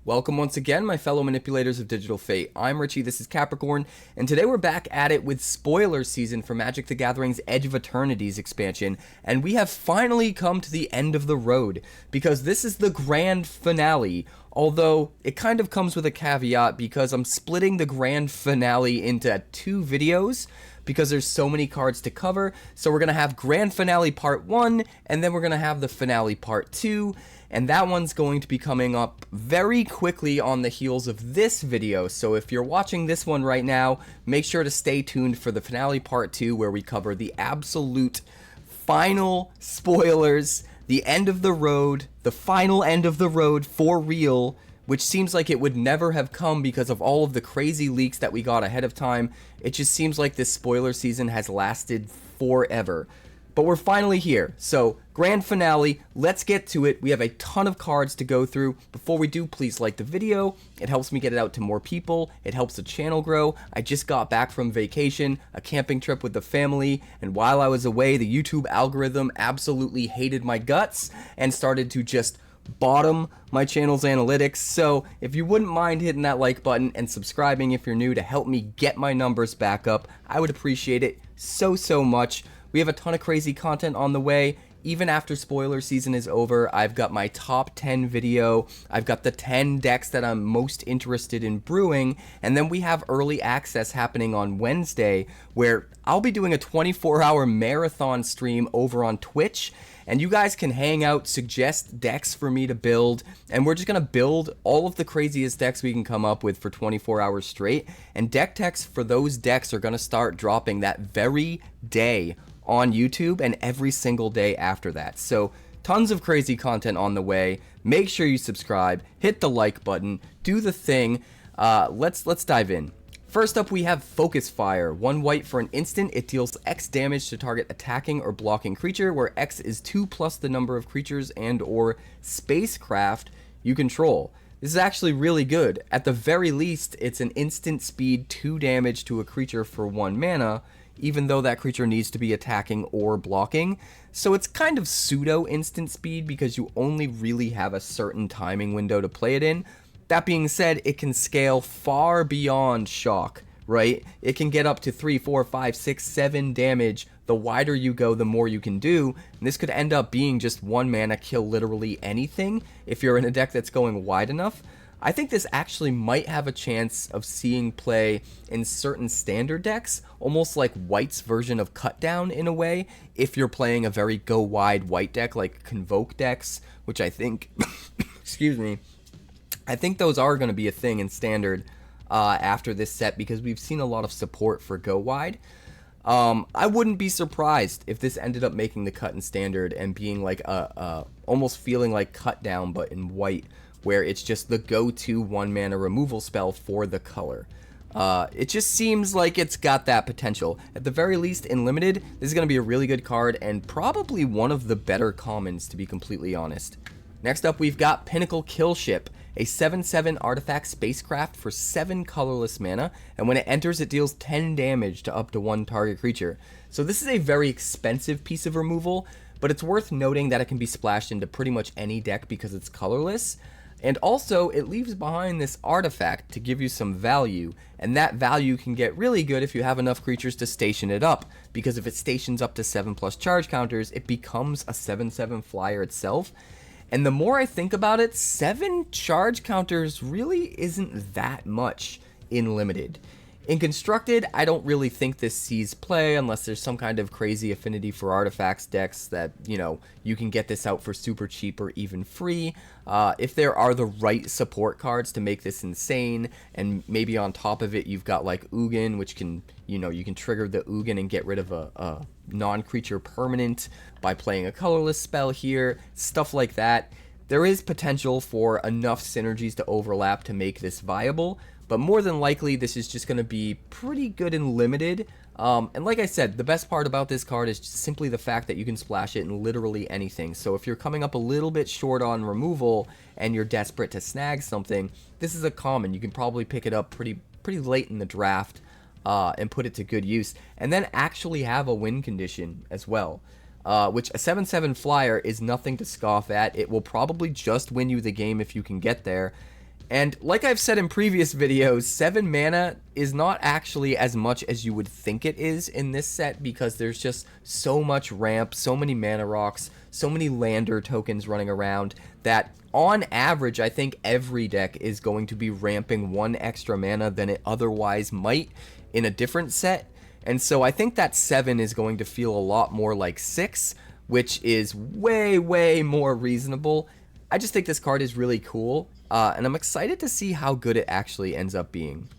Welcome once again, my fellow manipulators of digital fate. I'm 𝐼𝐿𝐼, this is Capricorn, and today we're back at it with spoiler season for Magic the Gathering's Edge of Eternity's expansion, and we have finally come to the end of the road, because this is the grand finale, although it kind of comes with a caveat because I'm splitting the grand finale into 2 videos, because there's so many cards to cover. So we're going to have Grand Finale Part 1, and then we're going to have the Finale Part 2, and that one's going to be coming up very quickly on the heels of this video. So if you're watching this one right now, make sure to stay tuned for the Finale Part 2, where we cover the absolute final spoilers, the end of the road, the final end of the road for real, which seems like it would never have come because of all of the crazy leaks that we got ahead of time. It just seems like this spoiler season has lasted forever. But we're finally here. So, grand finale, let's get to it. We have a ton of cards to go through. Before we do, please like the video. It helps me get it out to more people. It helps the channel grow. I just got back from vacation, a camping trip with the family, and while I was away, the YouTube algorithm absolutely hated my guts and started to just bottom my channel's analytics. So if you wouldn't mind hitting that like button and subscribing if you're new to help me get my numbers back up, I would appreciate it so much. We have a ton of crazy content on the way. Even after spoiler season is over, I've got my top 10 video, I've got the 10 decks that I'm most interested in brewing, and then we have early access happening on Wednesday, where I'll be doing a 24-hour marathon stream over on Twitch, and you guys can hang out, suggest decks for me to build, and we're just going to build all of the craziest decks we can come up with for 24 hours straight, and deck techs for those decks are going to start dropping that very day on YouTube and every single day after that. So tons of crazy content on the way. Make sure you subscribe, hit the like button, do the thing. Let's dive in. First up, we have Focus Fire. 1 white for an instant. It deals X damage to target attacking or blocking creature, where X is 2 plus the number of creatures and or spacecraft you control. This is actually really good. At the very least, it's an instant speed 2 damage to a creature for 1 mana, even though that creature needs to be attacking or blocking. So it's kind of pseudo instant speed because you only really have a certain timing window to play it in. That being said, it can scale far beyond shock, right? It can get up to 3, 4, 5, 6, 7 damage. The wider you go, the more you can do. And this could end up being just 1 mana kill literally anything if you're in a deck that's going wide enough. I think this actually might have a chance of seeing play in certain standard decks, almost like White's version of Cut Down in a way, if you're playing a very go wide White deck like Convoke decks, which I think, excuse me, I think those are going to be a thing in standard after this set because we've seen a lot of support for go wide. I wouldn't be surprised if this ended up making the cut in standard and being like almost feeling like Cut Down but in white, where it's just the go-to 1 mana removal spell for the color. It just seems like it's got that potential. At the very least, in Limited, this is going to be a really good card and probably one of the better commons, to be completely honest. Next up, we've got Pinnacle Killship, a 7/7 artifact spacecraft for 7 colorless mana, and when it enters, it deals 10 damage to up to 1 target creature. So this is a very expensive piece of removal, but it's worth noting that it can be splashed into pretty much any deck because it's colorless. And also, it leaves behind this artifact to give you some value, and that value can get really good if you have enough creatures to station it up, because if it stations up to 7+ charge counters, it becomes a 7/7 flyer itself. And the more I think about it, 7 charge counters really isn't that much in Limited. In Constructed, I don't really think this sees play unless there's some kind of crazy affinity for artifacts decks that, you know, you can get this out for super cheap or even free. If there are the right support cards to make this insane, and maybe on top of it you've got like 𝐼𝐿𝐼, which can, you know, you can trigger the 𝐼𝐿𝐼 and get rid of a non-creature permanent by playing a colorless spell here, stuff like that. There is potential for enough synergies to overlap to make this viable, but more than likely this is just going to be pretty good in Limited. And like I said, the best part about this card is just simply the fact that you can splash it in literally anything. So if you're coming up a little bit short on removal and you're desperate to snag something, this is a common. You can probably pick it up pretty late in the draft and put it to good use, and then actually have a win condition as well. Which a 7/7 flyer is nothing to scoff at. It will probably just win you the game if you can get there. And like I've said in previous videos, 7 mana is not actually as much as you would think it is in this set, because there's just so much ramp, so many mana rocks, so many lander tokens running around, that on average I think every deck is going to be ramping 1 extra mana than it otherwise might in a different set. And so I think that 7 is going to feel a lot more like 6, which is way more reasonable. I just think this card is really cool, and I'm excited to see how good it actually ends up being.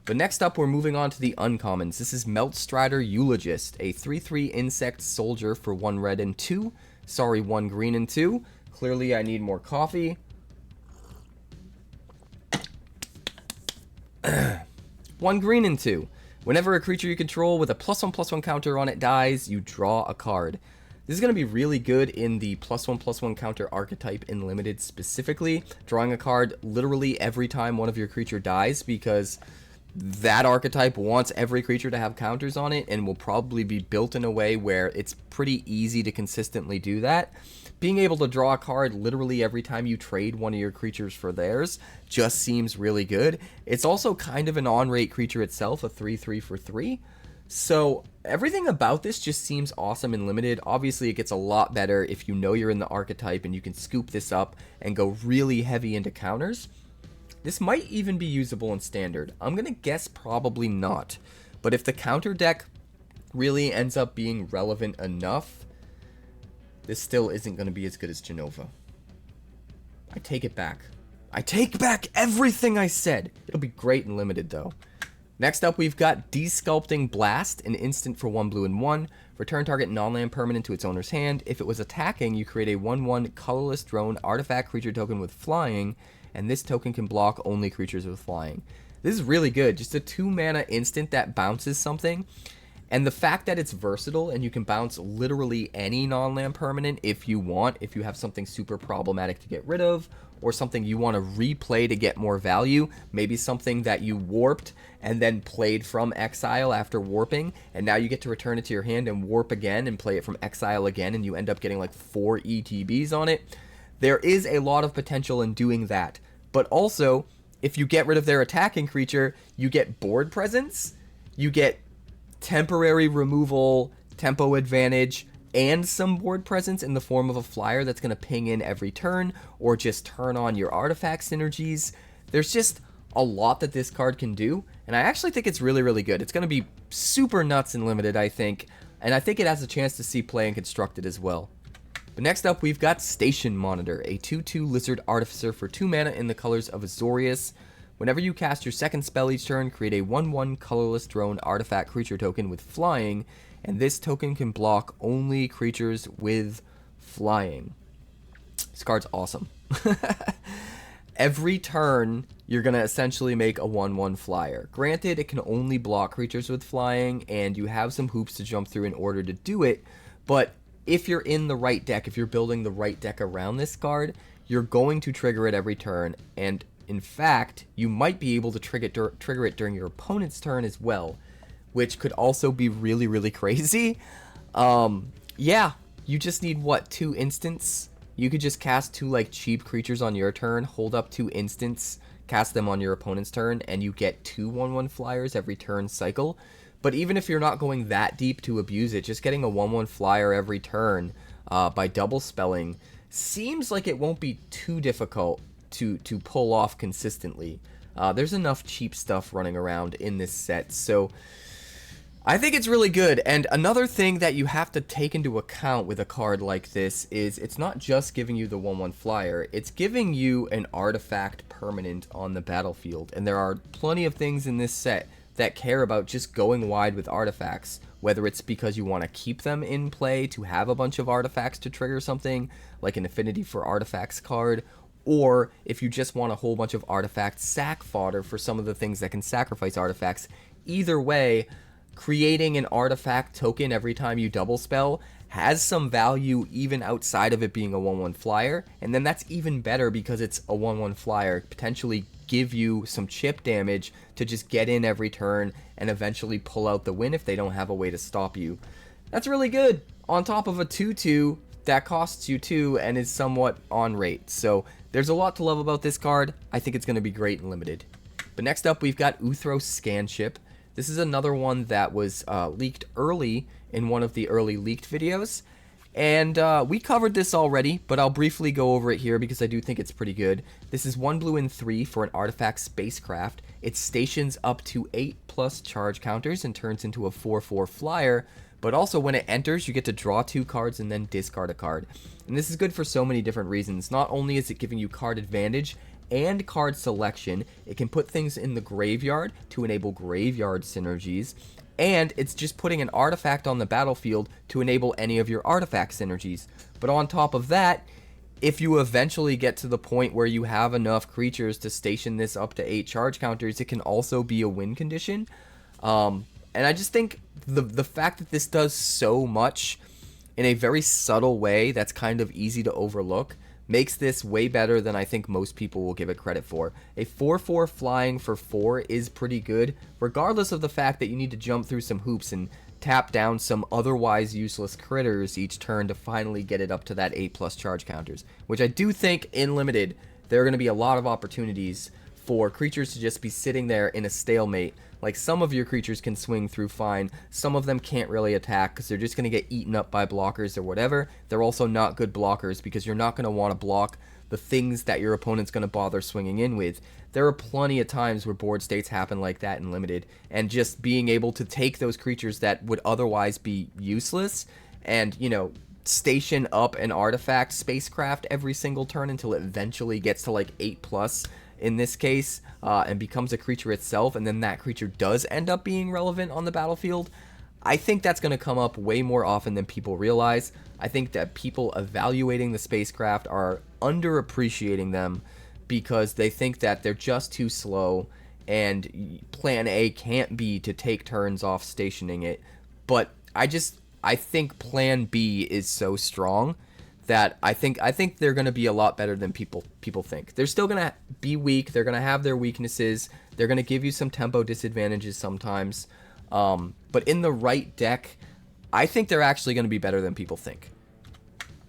But next up, we're moving on to the uncommons. This is Meltstrider Eulogist, a 3/3 insect soldier for 1 red and 2. Sorry, 1 green and 2. Clearly, I need more coffee. 1 green and 2. Whenever a creature you control with a +1/+1 counter on it dies, you draw a card. This is going to be really good in the +1/+1 counter archetype in Limited specifically, drawing a card literally every time one of your creature dies, because that archetype wants every creature to have counters on it and will probably be built in a way where it's pretty easy to consistently do that. Being able to draw a card literally every time you trade one of your creatures for theirs just seems really good. It's also kind of an on-rate creature itself, a 3/3 for 3. So everything about this just seems awesome in Limited. Obviously, it gets a lot better if you know you're in the archetype and you can scoop this up and go really heavy into counters. This might even be usable in Standard. I'm going to guess probably not. But if the counter deck really ends up being relevant enough, this still isn't going to be as good as Jenova. I take it back. I take back everything I said. It'll be great in Limited, though. Next up, we've got Desculpting Blast, an instant for 1 blue and 1. Return target non-land permanent to its owner's hand. If it was attacking, you create a 1/1 colorless drone artifact creature token with flying, and this token can block only creatures with flying. This is really good. Just a 2 mana instant that bounces something. And the fact that it's versatile and you can bounce literally any non-land permanent if you want, if you have something super problematic to get rid of, or something you want to replay to get more value, maybe something that you warped and then played from exile after warping, and now you get to return it to your hand and warp again and play it from exile again, and you end up getting like 4 ETBs on it. There is a lot of potential in doing that. But also, if you get rid of their attacking creature, you get board presence, you get temporary removal, tempo advantage, and some board presence in the form of a flyer that's going to ping in every turn, or just turn on your artifact synergies. There's just a lot that this card can do, and I actually think it's really good. It's going to be super nuts in Limited, I think, and I think it has a chance to see play in Constructed as well. But next up, we've got Station Monitor, a 2/2 Lizard Artificer for 2 mana in the colors of Azorius. Whenever you cast your second spell each turn, create a 1/1 colorless drone artifact creature token with flying, and this token can block only creatures with flying. This card's awesome. Every turn, you're going to essentially make a 1/1 flyer. Granted, it can only block creatures with flying, and you have some hoops to jump through in order to do it, but if you're in the right deck, if you're building the right deck around this card, you're going to trigger it every turn, and in fact, you might be able to trigger it during your opponent's turn as well, which could also be really crazy. Yeah, you just need, what, 2 instants? You could just cast 2 like cheap creatures on your turn, hold up 2 instants, cast them on your opponent's turn, and you get 2 1/1 flyers every turn cycle. But even if you're not going that deep to abuse it, just getting a 1/1 flyer every turn by double spelling seems like it won't be too difficult to pull off consistently. There's enough cheap stuff running around in this set, so I think it's really good. And another thing that you have to take into account with a card like this is it's not just giving you the 1/1 flyer, it's giving you an artifact permanent on the battlefield. And there are plenty of things in this set that care about just going wide with artifacts, whether it's because you want to keep them in play to have a bunch of artifacts to trigger something, like an Affinity for Artifacts card, or if you just want a whole bunch of artifact sack fodder for some of the things that can sacrifice artifacts. Either way, creating an artifact token every time you double spell has some value even outside of it being a 1/1 flyer, and then that's even better because it's a 1/1 flyer, potentially give you some chip damage to just get in every turn and eventually pull out the win if they don't have a way to stop you. That's really good. On top of a 2/2 that costs you 2 and is somewhat on rate. So there's a lot to love about this card. I think it's going to be great in limited. But next up, we've got Uthro Scanship. This is another one that was leaked early in one of the early leaked videos. And we covered this already, but I'll briefly go over it here because I do think it's pretty good. This is 1 blue and 3 for an artifact spacecraft. It stations up to 8+ charge counters and turns into a 4/4 flyer. But also when it enters, you get to draw 2 cards and then discard a card. And this is good for so many different reasons. Not only is it giving you card advantage and card selection, it can put things in the graveyard to enable graveyard synergies. And it's just putting an artifact on the battlefield to enable any of your artifact synergies. But on top of that, if you eventually get to the point where you have enough creatures to station this up to 8 charge counters, it can also be a win condition. And I just think the fact that this does so much in a very subtle way that's kind of easy to overlook makes this way better than I think most people will give it credit for. A 4/4 flying for 4 is pretty good, regardless of the fact that you need to jump through some hoops and tap down some otherwise useless critters each turn to finally get it up to that 8+ charge counters, which I do think in limited there are going to be a lot of opportunities for creatures to just be sitting there in a stalemate. Like, some of your creatures can swing through fine, some of them can't really attack because they're just going to get eaten up by blockers or whatever. They're also not good blockers because you're not going to want to block the things that your opponent's going to bother swinging in with. There are plenty of times where board states happen like that in limited, and just being able to take those creatures that would otherwise be useless and, you know, station up an artifact spacecraft every single turn until it eventually gets to like 8+ in this case, and becomes a creature itself, and then that creature does end up being relevant on the battlefield. I think that's going to come up way more often than people realize. I think that people evaluating the spacecraft are underappreciating them because they think that they're just too slow, and plan A can't be to take turns off stationing it. But I think plan B is so strong that I think they're going to be a lot better than people think. They're still going to be weak. They're going to have their weaknesses. They're going to give you some tempo disadvantages sometimes. But in the right deck, I think they're actually going to be better than people think.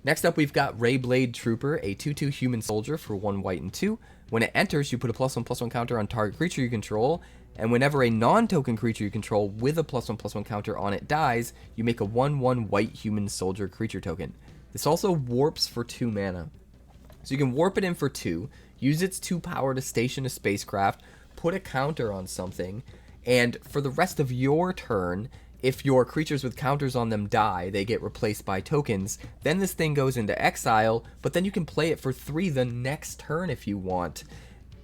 Next up, we've got Rayblade Trooper, a 2/2 human soldier for 1 white and 2. When it enters, you put a +1/+1 counter on target creature you control, and whenever a non-token creature you control with a +1/+1 counter on it dies, you make a 1/1 white human soldier creature token. This also warps for 2 mana. So you can warp it in for 2, use its 2 power to station a spacecraft, put a counter on something, and for the rest of your turn, if your creatures with counters on them die, they get replaced by tokens. Then this thing goes into exile, but then you can play it for 3 the next turn if you want,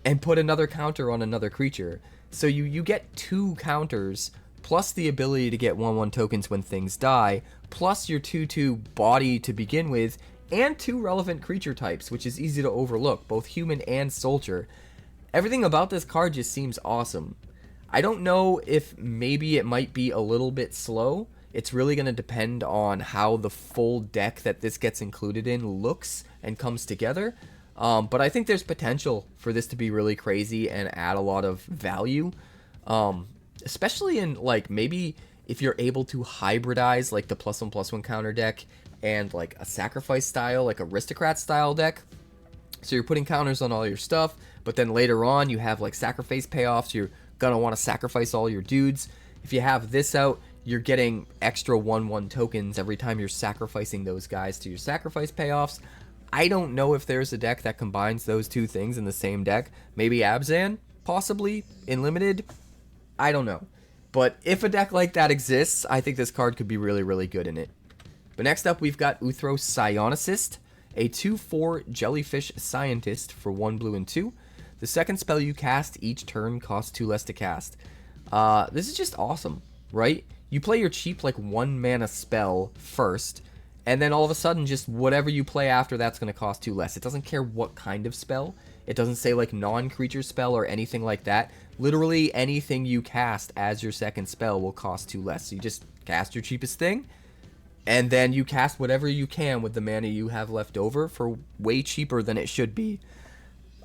and put another counter on another creature. So you get 2 counters, plus the ability to get 1/1 tokens when things die, plus your 2/2 body to begin with, and 2 relevant creature types, which is easy to overlook, both human and soldier. Everything about this card just seems awesome. I don't know if maybe it might be a little bit slow. It's really going to depend on how the full deck that this gets included in looks and comes together. But I think there's potential for this to be really crazy and add a lot of value. Especially in, like, maybe if you're able to hybridize, like, the +1/+1 counter deck and, like, a sacrifice style, like aristocrat style deck. So you're putting counters on all your stuff, but then later on you have, like, sacrifice payoffs. You're gonna want to sacrifice all your dudes. If you have this out, you're getting extra 1/1 tokens every time you're sacrificing those guys to your sacrifice payoffs. I don't know if there's a deck that combines those 2 things in the same deck. Maybe Abzan, possibly, in limited. I don't know. But if a deck like that exists, I think this card could be really, really good in it. But next up, we've got Uthro Psionicist, a 2/4 jellyfish scientist for 1 blue and 2. The second spell you cast each turn costs 2 less to cast. This is just awesome, right? You play your cheap, like, 1 mana spell first, and then all of a sudden, just whatever you play after that's going to cost 2 less. It doesn't care what kind of spell. It doesn't say, like, non-creature spell or anything like that. Literally anything you cast as your second spell will cost 2 less. So you just cast your cheapest thing, and then you cast whatever you can with the mana you have left over for way cheaper than it should be.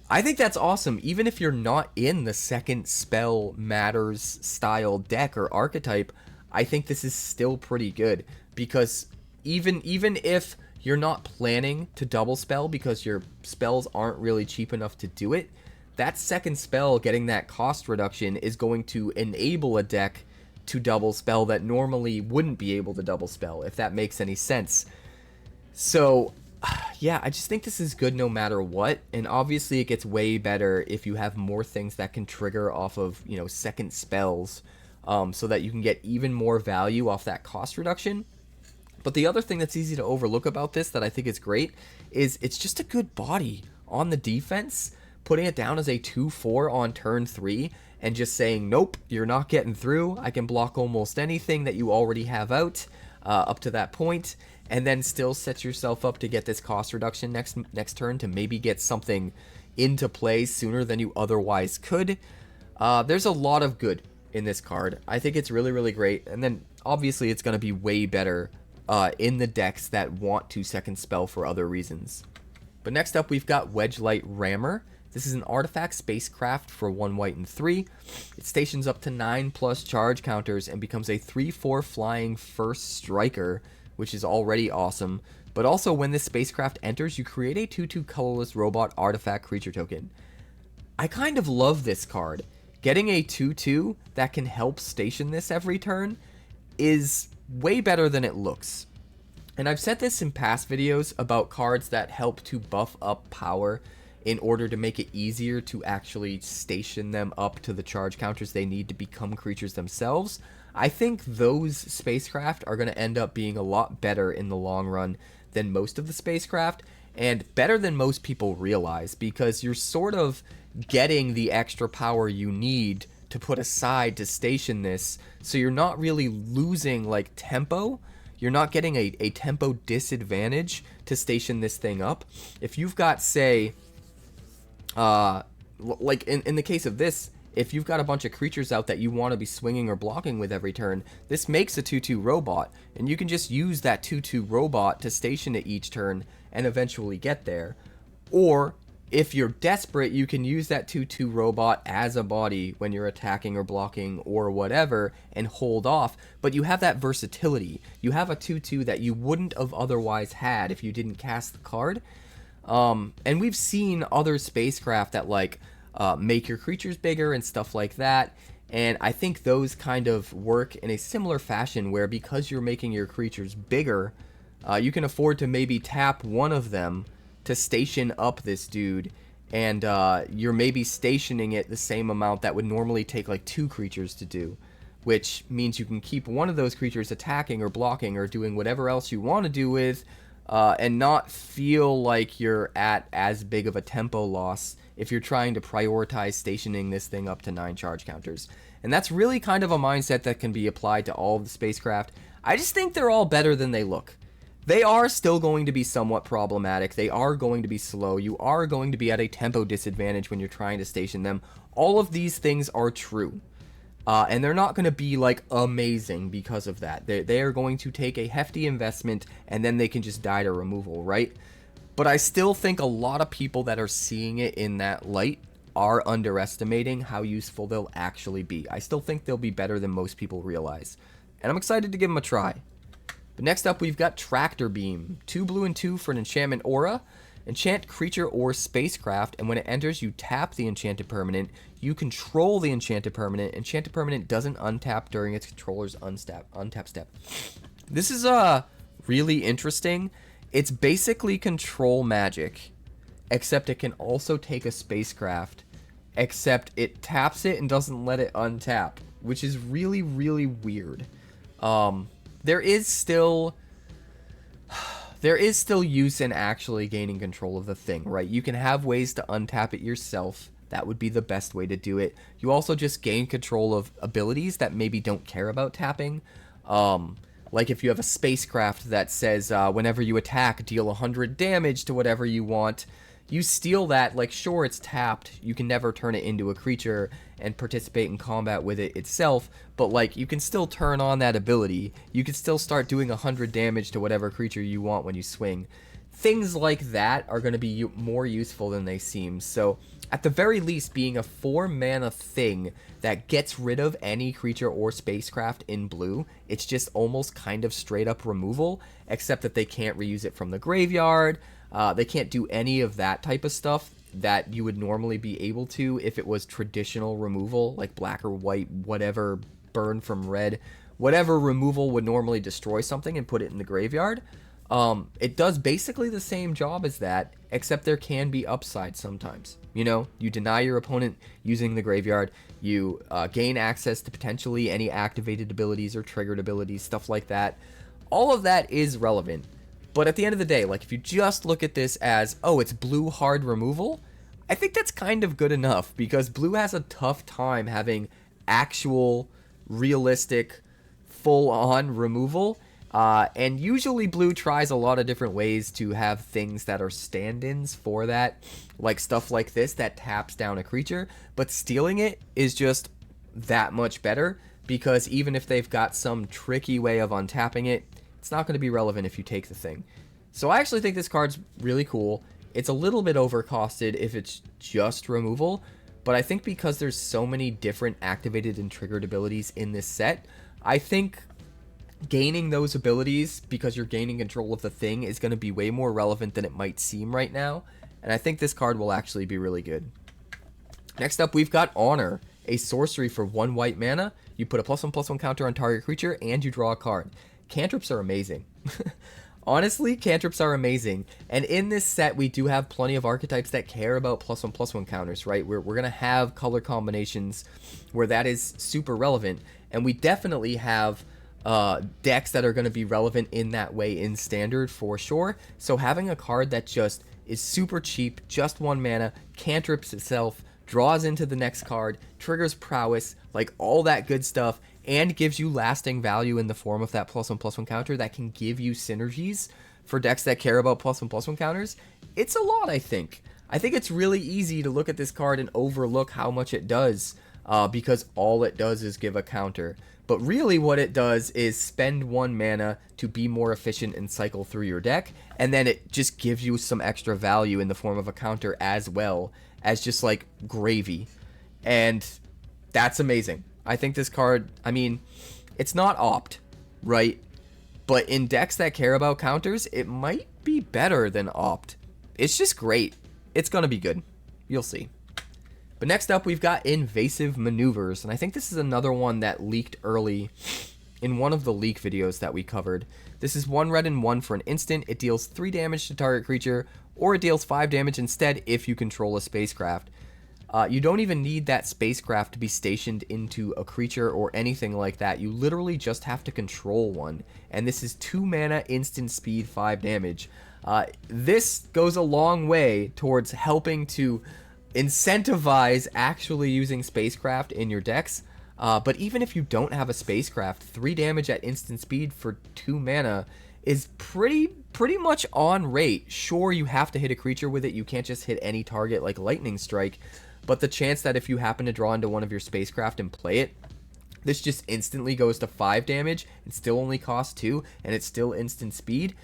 I think that's awesome. Even if you're not in the second spell matters style deck or archetype, I think this is still pretty good, because even if you're not planning to double spell because your spells aren't really cheap enough to do it, that second spell, getting that cost reduction, is going to enable a deck to double spell that normally wouldn't be able to double spell, if that makes any sense. So yeah, I just think this is good no matter what, and obviously it gets way better if you have more things that can trigger off of, you know, second spells, so that you can get even more value off that cost reduction. But the other thing that's easy to overlook about this that I think is great is it's just a good body on the defense. Putting it down as a 2/4 on turn 3 and just saying, nope, you're not getting through. I can block almost anything that you already have out up to that point, and then still set yourself up to get this cost reduction next turn to maybe get something into play sooner than you otherwise could. There's a lot of good in this card. I think it's really, really great. And then obviously it's going to be way better in the decks that want to second spell for other reasons. But next up, we've got Wedgelight Rammer. This is an artifact spacecraft for 1 white and 3. It stations up to 9+ charge counters and becomes a 3/4 flying first striker, which is already awesome. But also, when this spacecraft enters, you create a 2/2 colorless robot artifact creature token. I kind of love this card. Getting a 2/2 that can help station this every turn is way better than it looks. And I've said this in past videos about cards that help to buff up power in order to make it easier to actually station them up to the charge counters they need to become creatures themselves. I think those spacecraft are going to end up being a lot better in the long run than most of the spacecraft, and better than most people realize, because you're sort of getting the extra power you need to put aside to station this, so you're not really losing like tempo. You're not getting a tempo disadvantage to station this thing up. If you've got, say, like in the case of this, if you've got a bunch of creatures out that you want to be swinging or blocking with every turn, this makes a 2/2 robot, and you can just use that 2/2 robot to station it each turn and eventually get there. Or if you're desperate, you can use that 2/2 robot as a body when you're attacking or blocking or whatever and hold off, but you have that versatility. You have a 2/2 that you wouldn't have otherwise had if you didn't cast the card. And we've seen other spacecraft that like make your creatures bigger and stuff like that, and I think those kind of work in a similar fashion where, because you're making your creatures bigger, you can afford to maybe tap one of them to station up this dude, and you're maybe stationing it the same amount that would normally take like 2 creatures to do, which means you can keep one of those creatures attacking or blocking or doing whatever else you want to do with, and not feel like you're at as big of a tempo loss if you're trying to prioritize stationing this thing up to 9 charge counters. And that's really kind of a mindset that can be applied to all of the spacecraft. I just think they're all better than they look. They are still going to be somewhat problematic. They are going to be slow. You are going to be at a tempo disadvantage when you're trying to station them. All of these things are true. And they're not going to be like amazing because of that. They are going to take a hefty investment, and then they can just die to removal, right? But I still think a lot of people that are seeing it in that light are underestimating how useful they'll actually be. I still think they'll be better than most people realize, and I'm excited to give them a try. But next up, we've got Tractor Beam. 2 blue and 2 for an enchantment aura. Enchant creature or spacecraft, and when it enters, you tap the enchanted permanent. You control the enchanted permanent. Enchanted permanent doesn't untap during its controller's untap step. This is really interesting. It's basically control magic, except it can also take a spacecraft, except it taps it and doesn't let it untap, which is really, really weird. There is still use in actually gaining control of the thing, right? You can have ways to untap it yourself. That would be the best way to do it. You also just gain control of abilities that maybe don't care about tapping. Like if you have a spacecraft that says whenever you attack, deal 100 damage to whatever you want, you steal that. Like, sure, it's tapped. You can never turn it into a creature and participate in combat with it itself, but like you can still turn on that ability. You can still start doing 100 damage to whatever creature you want when you swing. things like that are going to be more useful than they seem. So at the very least, being a 4-mana thing that gets rid of any creature or spacecraft in blue, it's just almost kind of straight up removal, except that they can't reuse it from the graveyard. They can't do any of that type of stuff that you would normally be able to if it was traditional removal, like black or white, whatever, burn from red, whatever removal would normally destroy something and put it in the graveyard. It does basically the same job as that, except there can be upside sometimes. You know, you deny your opponent using the graveyard, you gain access to potentially any activated abilities or triggered abilities, stuff like that. All of that is relevant. But at the end of the day, like, if you just look at this as, oh, it's blue hard removal, I think that's kind of good enough, because blue has a tough time having actual, realistic, full-on removal. And usually blue tries a lot of different ways to have things that are stand-ins for that, like stuff like this that taps down a creature, but stealing it is just that much better, because even if they've got some tricky way of untapping it, it's not going to be relevant if you take the thing. So I actually think this card's really cool. It's a little bit overcosted if it's just removal, but I think because there's so many different activated and triggered abilities in this set, I think gaining those abilities because you're gaining control of the thing is going to be way more relevant than it might seem right now, and I think this card will actually be really good. Next up, we've got Honor, a sorcery for 1 white mana. You put a +1/+1 counter on target creature, and you draw a card. Cantrips are amazing. Honestly, cantrips are amazing, and in this set we do have plenty of archetypes that care about +1/+1 counters, right? We're going to have color combinations where that is super relevant, and we definitely have decks that are going to be relevant in that way in Standard for sure. So having a card that just is super cheap, just 1 mana, cantrips itself, draws into the next card, triggers prowess, like all that good stuff, and gives you lasting value in the form of that +1/+1 counter that can give you synergies for decks that care about +1/+1 counters. It's a lot, I think. I think it's really easy to look at this card and overlook how much it does, because all it does is give a counter. But really what it does is spend 1 mana to be more efficient and cycle through your deck, and then it just gives you some extra value in the form of a counter as well as just like gravy. And that's amazing. I think this card, I mean, it's not opt, right? But in decks that care about counters, it might be better than opt. It's just great. It's gonna be good. You'll see. But next up, we've got Invasive Maneuvers, and I think this is another one that leaked early in one of the leak videos that we covered. This is 1 red and 1 for an instant. It deals 3 damage to target creature, or it deals 5 damage instead if you control a spacecraft. You don't even need that spacecraft to be stationed into a creature or anything like that. You literally just have to control one, and this is 2 mana, instant speed, 5 damage. This goes a long way towards helping to incentivize actually using spacecraft in your decks. But even if you don't have a spacecraft, 3 damage at instant speed for 2 mana is pretty much on rate. Sure, you have to hit a creature with it. You can't just hit any target like Lightning Strike. But the chance that if you happen to draw into one of your spacecraft and play it, this just instantly goes to 5 damage and still only costs 2, and it's still instant speed,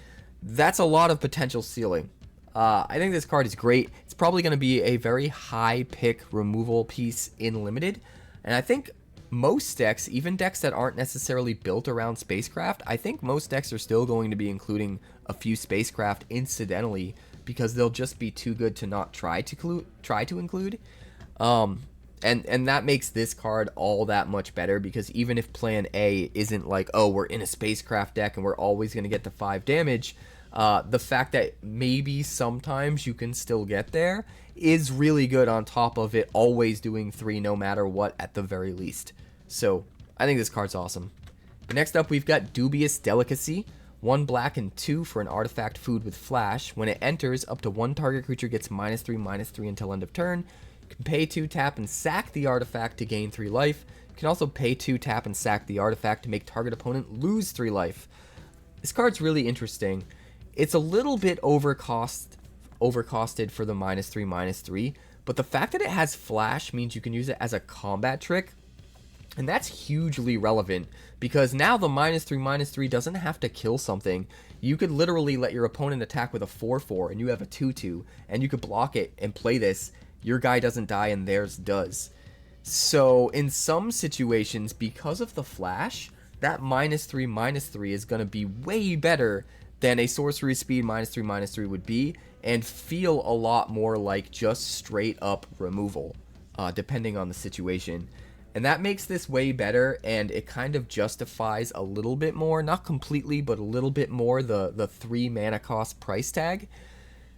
that's a lot of potential ceiling. I think this card is great. It's probably going to be a very high pick removal piece in Limited, and I think most decks, even decks that aren't necessarily built around spacecraft, I think most decks are still going to be including a few spacecraft incidentally, because they'll just be too good to not try to include. And that makes this card all that much better, because even if plan A isn't like, oh, we're in a spacecraft deck and we're always going to get to 5 damage, the fact that maybe sometimes you can still get there is really good, on top of it always doing 3 no matter what at the very least. So I think this card's awesome. But next up, we've got Dubious Delicacy. 1 black and 2 for an artifact food with flash. When it enters, up to 1 target creature gets -3/-3 until end of turn. You can pay 2, tap, and sack the artifact to gain 3 life. You can also pay 2, tap, and sack the artifact to make target opponent lose 3 life. This card's really interesting. It's a little bit overcosted for the -3/-3, but the fact that it has flash means you can use it as a combat trick. And that's hugely relevant because now the -3/-3 doesn't have to kill something. You could literally let your opponent attack with a 4/4 and you have a 2/2 and you could block it and play this. Your guy doesn't die and theirs does. So in some situations, because of the flash, that -3/-3 is going to be way better than a sorcery speed -3/-3 would be, and feel a lot more like just straight up removal, depending on the situation. And that makes this way better, and it kind of justifies a little bit more, not completely, but a little bit more, the 3 mana cost price tag.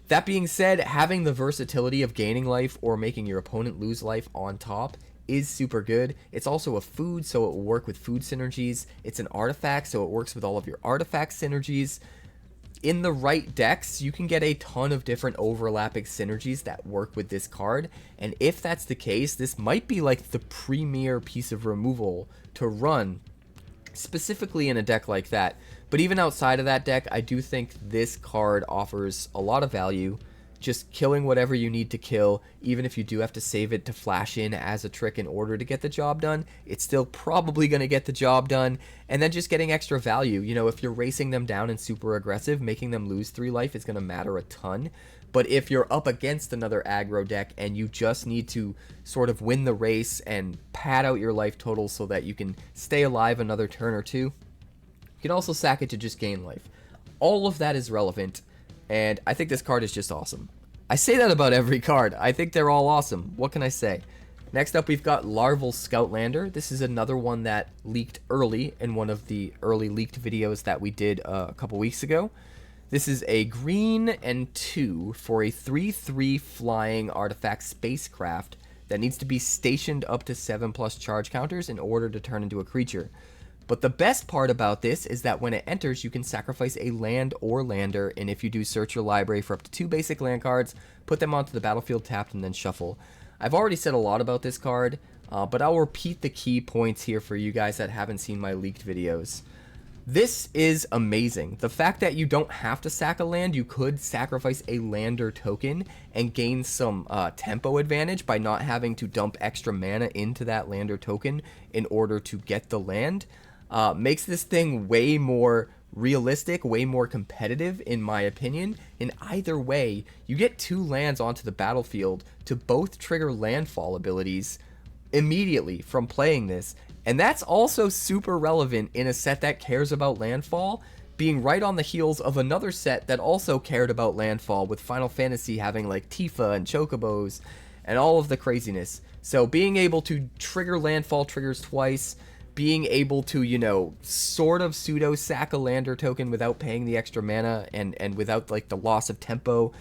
That being said, having the versatility of gaining life or making your opponent lose life on top is super good. It's also a food, so it will work with food synergies. It's an artifact, so it works with all of your artifact synergies. In the right decks, you can get a ton of different overlapping synergies that work with this card, and if that's the case, this might be like the premier piece of removal to run, specifically in a deck like that. But even outside of that deck, I do think this card offers a lot of value. Just killing whatever you need to kill, even if you do have to save it to flash in as a trick in order to get the job done, it's still probably going to get the job done. And then just getting extra value. You know, if you're racing them down and super aggressive, making them lose 3 life is going to matter a ton. But if you're up against another aggro deck and you just need to sort of win the race and pad out your life total so that you can stay alive another turn or two, you can also sack it to just gain life. All of that is relevant. And I think this card is just awesome. I say that about every card. I think they're all awesome. What can I say? Next up, we've got Larville Scoutlander. This is another one that leaked early in one of the early leaked videos that we did a couple weeks ago. This is a green and 2 for a 3/3 flying artifact spacecraft that needs to be stationed up to 7+ charge counters in order to turn into a creature. But the best part about this is that when it enters, you can sacrifice a land or lander, and if you do, search your library for up to 2 basic land cards, put them onto the battlefield tapped, and then shuffle. I've already said a lot about this card, but I'll repeat the key points here for you guys that haven't seen my leaked videos. This is amazing. The fact that you don't have to sack a land, you could sacrifice a lander token and gain some tempo advantage by not having to dump extra mana into that lander token in order to get the land. Makes this thing way more realistic, way more competitive, in my opinion. In either way, you get 2 lands onto the battlefield to both trigger landfall abilities immediately from playing this. And that's also super relevant in a set that cares about landfall, being right on the heels of another set that also cared about landfall, with Final Fantasy having like Tifa and Chocobos and all of the craziness. So being able to trigger landfall triggers twice, being able to, you know, sort of pseudo sack a lander token without paying the extra mana and without like the loss of tempo,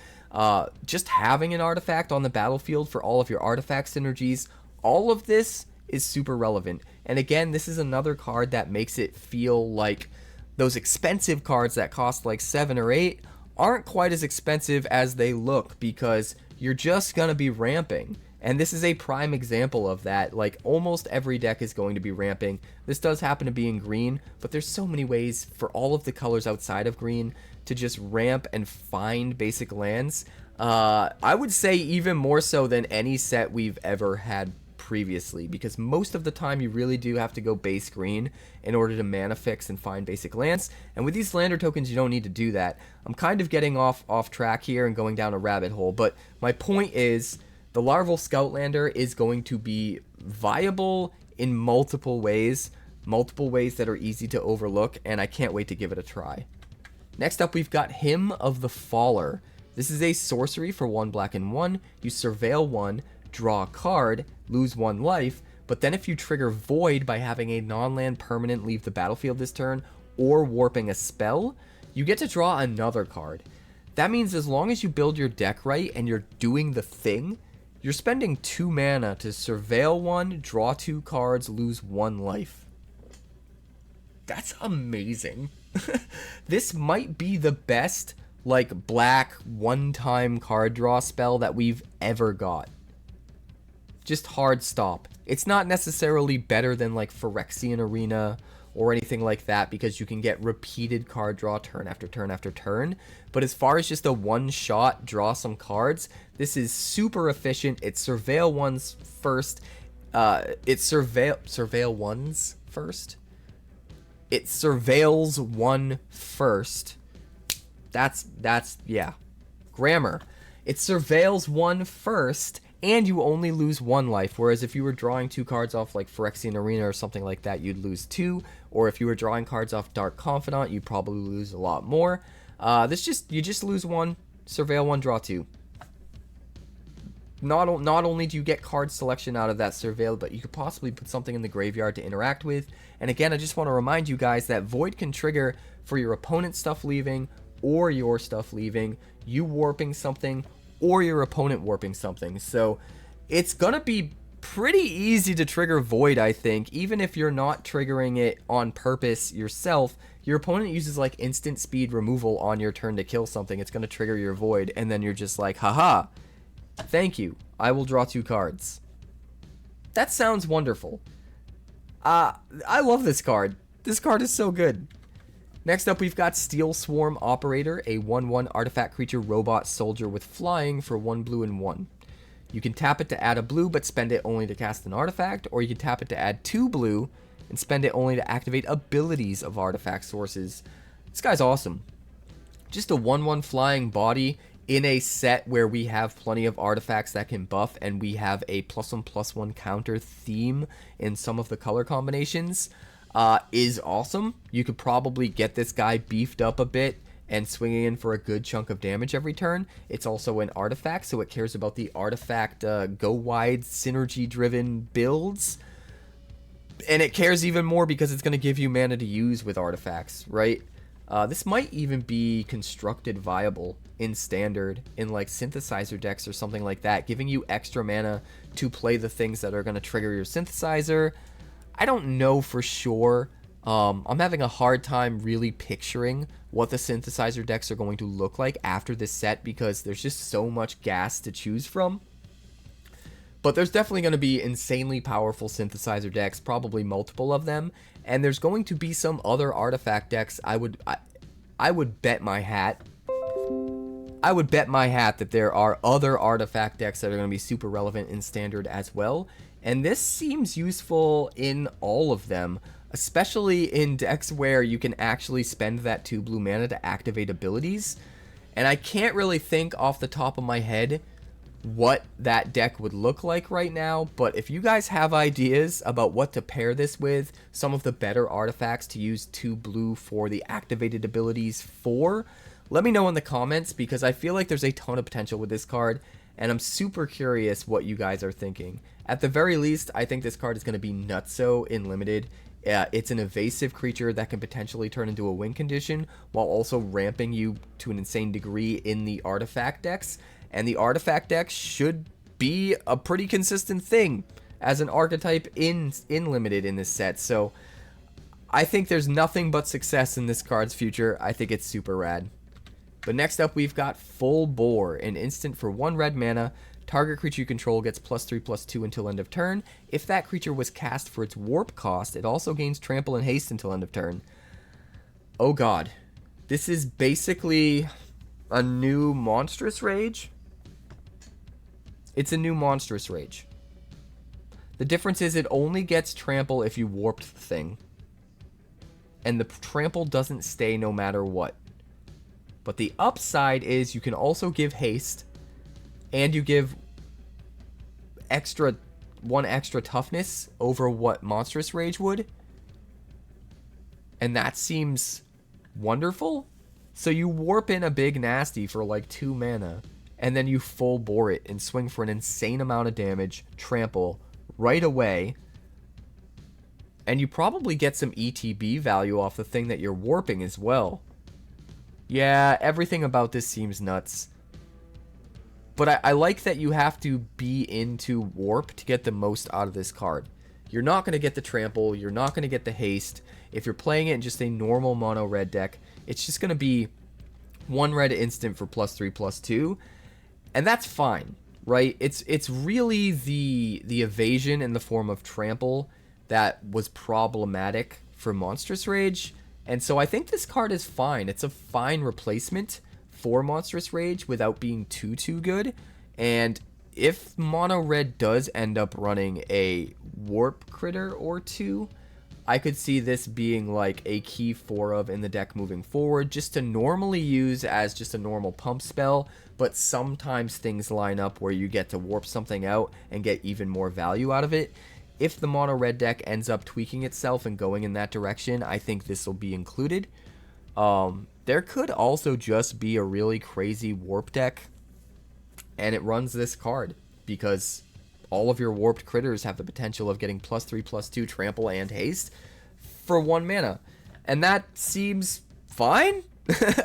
just having an artifact on the battlefield for all of your artifact synergies, all of this is super relevant. And again, this is another card that makes it feel like those expensive cards that cost like 7 or 8 aren't quite as expensive as they look, because you're just gonna be ramping. And this is a prime example of that. Like, almost every deck is going to be ramping. This does happen to be in green, but there's so many ways for all of the colors outside of green to just ramp and find basic lands. I would say even more so than any set we've ever had previously, because most of the time you really do have to go base green in order to mana fix and find basic lands. And with these lander tokens, you don't need to do that. I'm kind of getting off track here and going down a rabbit hole, but my point is, the Larville Scoutlander is going to be viable in multiple ways that are easy to overlook, and I can't wait to give it a try. Next up, we've got Hymn of the Faller. This is a sorcery for 1 black and 1. You surveil 1, draw a card, lose 1 life, but then if you trigger Void by having a non-land permanent leave the battlefield this turn, or warping a spell, you get to draw another card. That means as long as you build your deck right and you're doing the thing, you're spending 2 mana to surveil 1, draw 2 cards, lose 1 life. That's amazing. This might be the best, like, black one-time card draw spell that we've ever got. Just hard stop. It's not necessarily better than, like, Phyrexian Arena or anything like that, because you can get repeated card draw turn after turn after turn. But as far as just a one-shot draw some cards, this is super efficient. It surveil 1's first. It surveil ones first. It surveils one first. That's yeah. Grammar. It surveils one first, and you only lose one life. Whereas if you were drawing 2 cards off like Phyrexian Arena or something like that, you'd lose 2. Or if you were drawing cards off Dark Confidant, you'd probably lose a lot more. You just lose 1, surveil 1, draw 2. Not only do you get card selection out of that surveil, but you could possibly put something in the graveyard to interact with. And again, I just want to remind you guys that Void can trigger for your opponent's stuff leaving or your stuff leaving, you warping something, or your opponent warping something. So it's going to be pretty easy to trigger Void, I think. Even if you're not triggering it on purpose yourself, your opponent uses like instant speed removal on your turn to kill something. It's going to trigger your Void, and then you're just like, haha, thank you, I will draw 2 cards. That sounds wonderful. I love this card. This card is so good. Next up, we've got Steel Swarm Operator, a 1/1 artifact creature robot soldier with flying for 1 blue and 1. You can tap it to add a blue, but spend it only to cast an artifact, or you can tap it to add 2 blue, and spend it only to activate abilities of artifact sources. This guy's awesome. Just a 1/1 flying body in a set where we have plenty of artifacts that can buff, and we have a +1/+1 counter theme in some of the color combinations, is awesome. You could probably get this guy beefed up a bit and swinging in for a good chunk of damage every turn. It's also an artifact, so it cares about the artifact go wide synergy driven builds, and it cares even more because it's going to give you mana to use with artifacts, right? This might even be constructed viable in standard in like synthesizer decks or something like that, giving you extra mana to play the things that are going to trigger your synthesizer. I don't know for sure. I'm having a hard time really picturing what the synthesizer decks are going to look like after this set because there's just so much gas to choose from. But there's definitely going to be insanely powerful synthesizer decks, probably multiple of them, and there's going to be some other artifact decks. I would bet my hat. I would bet my hat that there are other artifact decks that are going to be super relevant in standard as well. And this seems useful in all of them, especially in decks where you can actually spend that 2 blue mana to activate abilities. And I can't really think off the top of my head what that deck would look like right now, but if you guys have ideas about what to pair this with, some of the better artifacts to use 2 blue for the activated abilities for, let me know in the comments, because I feel like there's a ton of potential with this card, and I'm super curious what you guys are thinking. At the very least, I think this card is going to be nutso in limited. It's an evasive creature that can potentially turn into a win condition, while also ramping you to an insane degree in the artifact decks. And the artifact deck should be a pretty consistent thing as an archetype in limited in this set. So I think there's nothing but success in this card's future. I think it's super rad. But next up, we've got Full Bore, an instant for 1 red mana. Target creature you control gets +3/+2 until end of turn. If that creature was cast for its warp cost, it also gains trample and haste until end of turn. Oh god. This is basically a new Monstrous Rage. It's a new Monstrous Rage. The difference is it only gets trample if you warped the thing. And the trample doesn't stay no matter what. But the upside is you can also give haste, and you give one extra toughness over what Monstrous Rage would. And that seems wonderful. So you warp in a big nasty for like 2 mana, and then you full bore it and swing for an insane amount of damage, trample, right away. And you probably get some ETB value off the thing that you're warping as well. Yeah, everything about this seems nuts. But I like that you have to be into warp to get the most out of this card. You're not going to get the trample, you're not going to get the haste. If you're playing it in just a normal mono red deck, it's just going to be 1 red instant for +3/+2. And that's fine, right? It's really the evasion in the form of trample that was problematic for Monstrous Rage. And so I think this card is fine. It's a fine replacement for Monstrous Rage without being too good. And if mono red does end up running a warp critter or two, I could see this being like a key 4 of in the deck moving forward, just to normally use as just a normal pump spell, but sometimes things line up where you get to warp something out and get even more value out of it. If the mono red deck ends up tweaking itself and going in that direction, I think this will be included. There could also just be a really crazy warp deck, and it runs this card, because all of your warped critters have the potential of getting +3/+2 trample and haste for 1 mana. And that seems fine,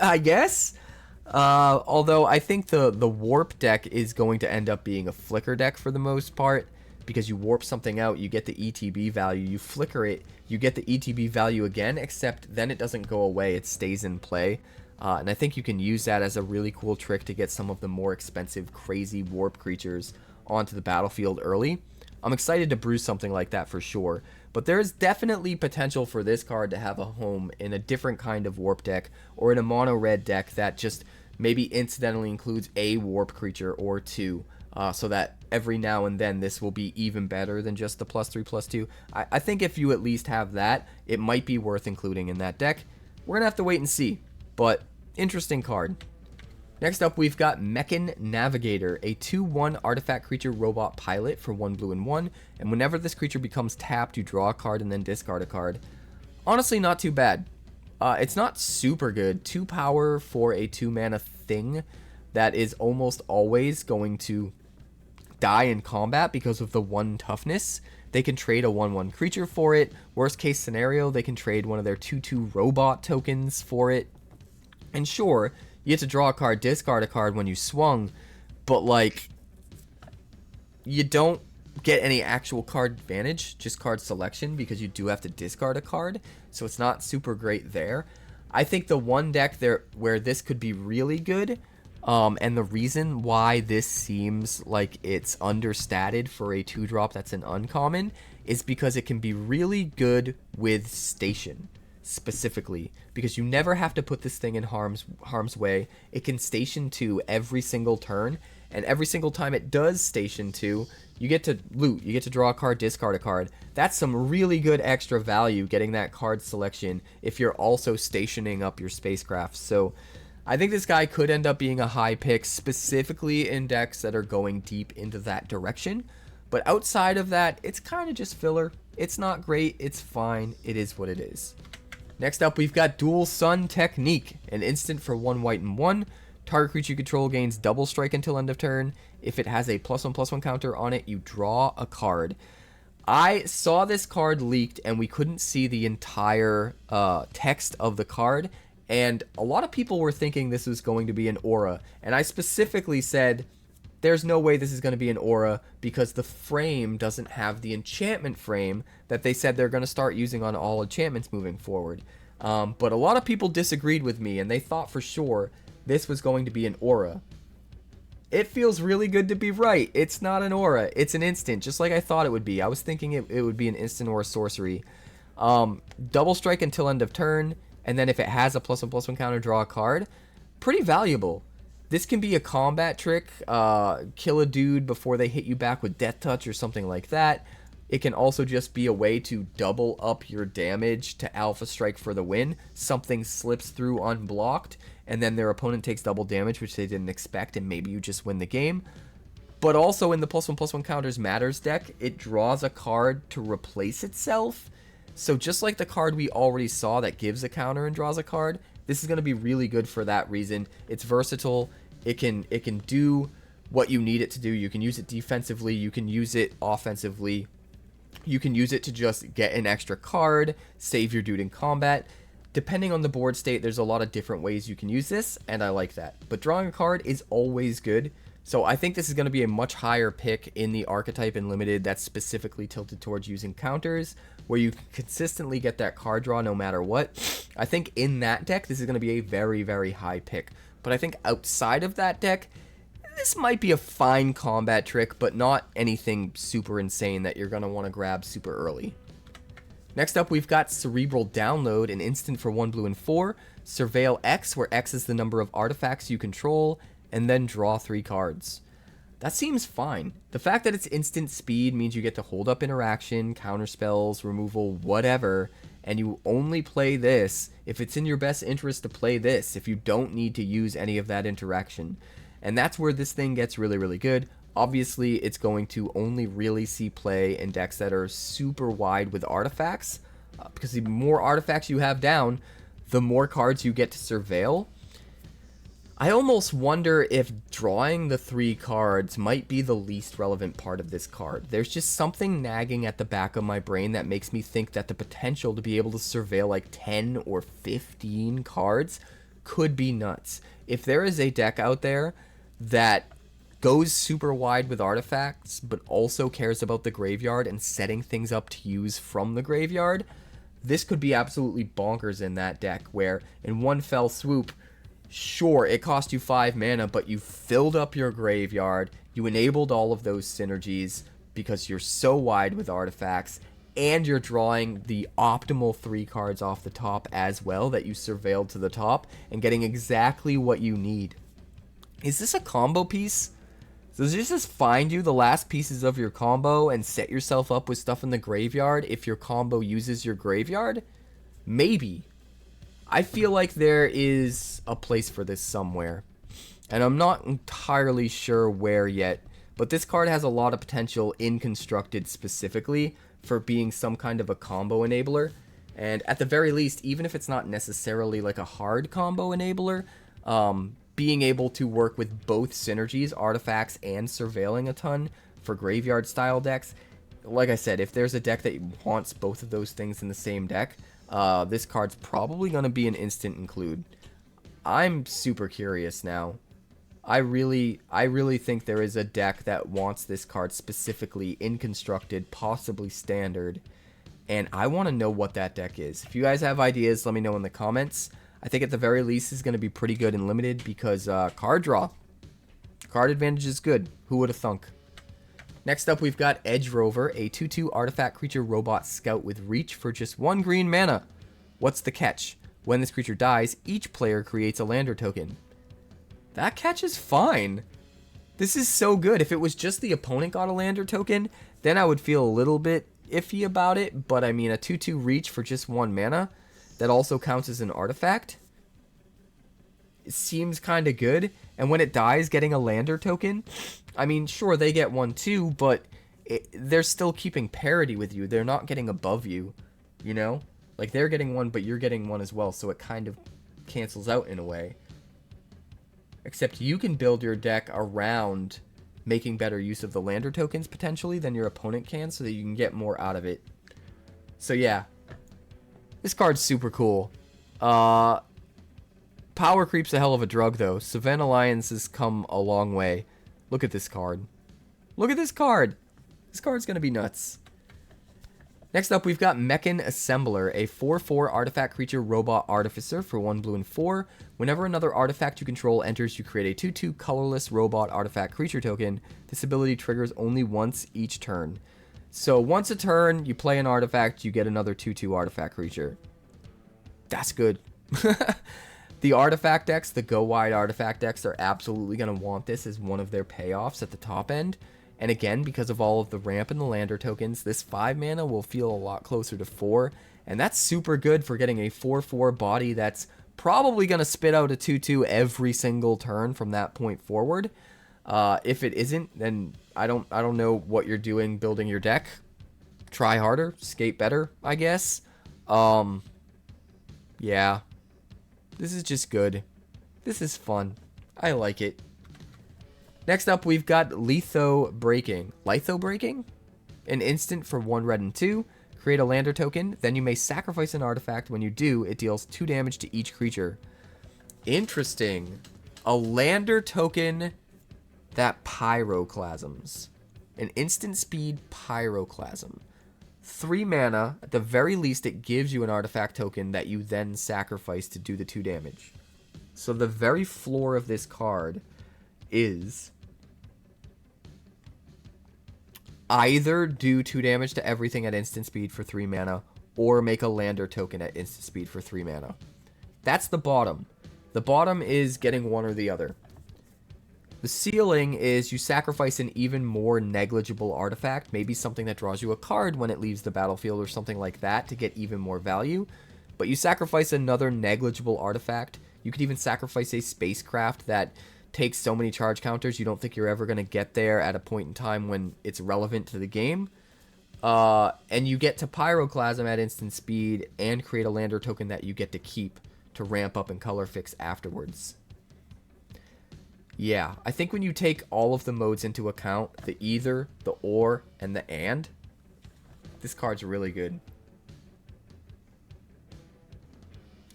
I guess. Although I think the warp deck is going to end up being a flicker deck for the most part, because you warp something out, you get the ETB value, you flicker it, you get the ETB value again, except then it doesn't go away, it stays in play. And I think you can use that as a really cool trick to get some of the more expensive, crazy warp creatures onto the battlefield early. I'm excited to brew something like that for sure, but there's definitely potential for this card to have a home in a different kind of warp deck, or in a mono red deck that just maybe incidentally includes a warp creature or two, so that every now and then this will be even better than just the +3/+2. I think if you at least have that, it might be worth including in that deck. We're gonna have to wait and see, but interesting card. Next up, we've got Meccan Navigator, a 2/1 artifact creature robot pilot for 1 blue and 1, and whenever this creature becomes tapped, you draw a card and then discard a card. Honestly, not too bad. It's not super good. 2 power for a 2 mana thing that is almost always going to die in combat because of the 1 toughness. They can trade a 1/1 creature for it. Worst case scenario, they can trade one of their 2/2 robot tokens for it. And sure, you get to draw a card, discard a card when you swung, but like, you don't get any actual card advantage, just card selection, because you do have to discard a card, so it's not super great there. I think the one deck there where this could be really good, and the reason why this seems like it's understated for a 2-drop that's an uncommon, is because it can be really good with Station. Specifically, because you never have to put this thing in harm's way. It can station 2 every single turn, and every single time it does station 2, you get to loot, you get to draw a card, discard a card. That's some really good extra value, getting that card selection if you're also stationing up your spacecraft. So I think this guy could end up being a high pick, specifically in decks that are going deep into that direction. But outside of that, it's kind of just filler. It's not great, it's fine, it is what it is. Next up, we've got Dual Sun Technique, an instant for 1 white and 1. Target creature you control gains double strike until end of turn. If it has a +1/+1 counter on it, you draw a card. I saw this card leaked and we couldn't see the entire text of the card, and a lot of people were thinking this was going to be an aura, and I specifically said there's no way this is going to be an aura because the frame doesn't have the enchantment frame that they said they're going to start using on all enchantments moving forward. But a lot of people disagreed with me, and they thought for sure this was going to be an aura. It feels really good to be right. It's not an aura. It's an instant, just like I thought it would be. I was thinking it would be an instant or a sorcery. Double strike until end of turn, and then if it has a +1/+1 counter, draw a card. Pretty valuable. This can be a combat trick, kill a dude before they hit you back with Death Touch or something like that. It can also just be a way to double up your damage to Alpha Strike for the win. Something slips through unblocked, and then their opponent takes double damage, which they didn't expect, and maybe you just win the game. But also in the +1/+1 counters matters deck, it draws a card to replace itself. So just like the card we already saw that gives a counter and draws a card, this is going to be really good for that reason. It's versatile. It can do what you need it to do. You can use it defensively. You can use it offensively. You can use it to just get an extra card, save your dude in combat. Depending on the board state, there's a lot of different ways you can use this, and I like that. But drawing a card is always good. So I think this is going to be a much higher pick in the archetype in Limited that's specifically tilted towards using counters, where you consistently get that card draw no matter what. I think in that deck, this is going to be a very, very high pick. But I think outside of that deck, this might be a fine combat trick, but not anything super insane that you're going to want to grab super early. Next up, we've got Cerebral Download, an instant for 1 blue and 4. Surveil X, where X is the number of artifacts you control, and then draw 3 cards. that seems fine. The fact that it's instant speed means you get to hold up interaction, counter spells, removal, whatever, and you only play this if it's in your best interest to play this, if you don't need to use any of that interaction. And that's where this thing gets really, really good. Obviously, it's going to only really see play in decks that are super wide with artifacts, because the more artifacts you have down, the more cards you get to surveil. I almost wonder if drawing the 3 cards might be the least relevant part of this card. There's just something nagging at the back of my brain that makes me think that the potential to be able to surveil like 10 or 15 cards could be nuts. If there is a deck out there that goes super wide with artifacts, but also cares about the graveyard and setting things up to use from the graveyard, this could be absolutely bonkers in that deck, where in one fell swoop, sure, it cost you 5 mana, but you filled up your graveyard, you enabled all of those synergies because you're so wide with artifacts, and you're drawing the optimal 3 cards off the top as well that you surveilled to the top, and getting exactly what you need. Is this a combo piece? Does this just find you the last pieces of your combo and set yourself up with stuff in the graveyard if your combo uses your graveyard? Maybe. I feel like there is a place for this somewhere, and I'm not entirely sure where yet, but this card has a lot of potential in Constructed specifically for being some kind of a combo enabler, and at the very least, even if it's not necessarily like a hard combo enabler, being able to work with both synergies, artifacts, and surveilling a ton for graveyard style decks. Like I said, if there's a deck that wants both of those things in the same deck, this card's probably going to be an instant include. I'm super curious now. I really think there is a deck that wants this card specifically in Constructed, possibly Standard, and I want to know what that deck is. If you guys have ideas, let me know in the comments. I think at the very least is going to be pretty good in Limited because card draw. Card advantage is good. Who would have thunk? Next up, we've got Edge Rover, a 2/2 artifact creature robot scout with reach for just 1 green mana. What's the catch? When this creature dies, each player creates a lander token. That catch is fine. This is so good. If it was just the opponent got a lander token, then I would feel a little bit iffy about it. But I mean, a 2/2 reach for just 1 mana that also counts as an artifact, it seems kind of good. And when it dies, getting a lander token, I mean, sure, they get 1 too, but they're still keeping parity with you. They're not getting above you, you know? Like, they're getting 1, but you're getting 1 as well, so it kind of cancels out in a way. Except you can build your deck around making better use of the lander tokens, potentially, than your opponent can, so that you can get more out of it. So, yeah. This card's super cool. Power creep's a hell of a drug, though. Savannah Alliance has come a long way. Look at this card. Look at this card. This card's going to be nuts. Next up, we've got Meccan Assembler, a 4/4 artifact creature robot artificer for 1 blue and 4. Whenever another artifact you control enters, you create a 2/2 colorless robot artifact creature token. This ability triggers only once each turn. So once a turn, you play an artifact, you get another 2/2 artifact creature. That's good. The artifact decks, the go wide artifact decks, are absolutely going to want this as one of their payoffs at the top end. And again, because of all of the ramp and the lander tokens, this 5 mana will feel a lot closer to 4. And that's super good for getting a 4/4 body that's probably going to spit out a 2/2 every single turn from that point forward. If it isn't, then I don't know what you're doing building your deck. Try harder, skate better, I guess. Yeah. This is just good. This is fun. I like it. Next up, we've got Litho Breaking. Litho Breaking? An instant for 1 red and 2. Create a lander token. Then you may sacrifice an artifact. When you do, it deals 2 damage to each creature. Interesting. A lander token that pyroclasms. An instant speed pyroclasm. 3 mana. At the very least, it gives you an artifact token that you then sacrifice to do the 2 damage. So the very floor of this card is either do 2 damage to everything at instant speed for 3 mana, or make a lander token at instant speed for 3 mana. That's the bottom. The bottom is getting one or the other. The ceiling is you sacrifice an even more negligible artifact, maybe something that draws you a card when it leaves the battlefield or something like that to get even more value. But you sacrifice another negligible artifact. You could even sacrifice a spacecraft that takes so many charge counters you don't think you're ever going to get there at a point in time when it's relevant to the game. And you get to Pyroclasm at instant speed and create a lander token that you get to keep to ramp up and color fix afterwards. Yeah, I think when you take all of the modes into account, the either, the or, and the and, this card's really good.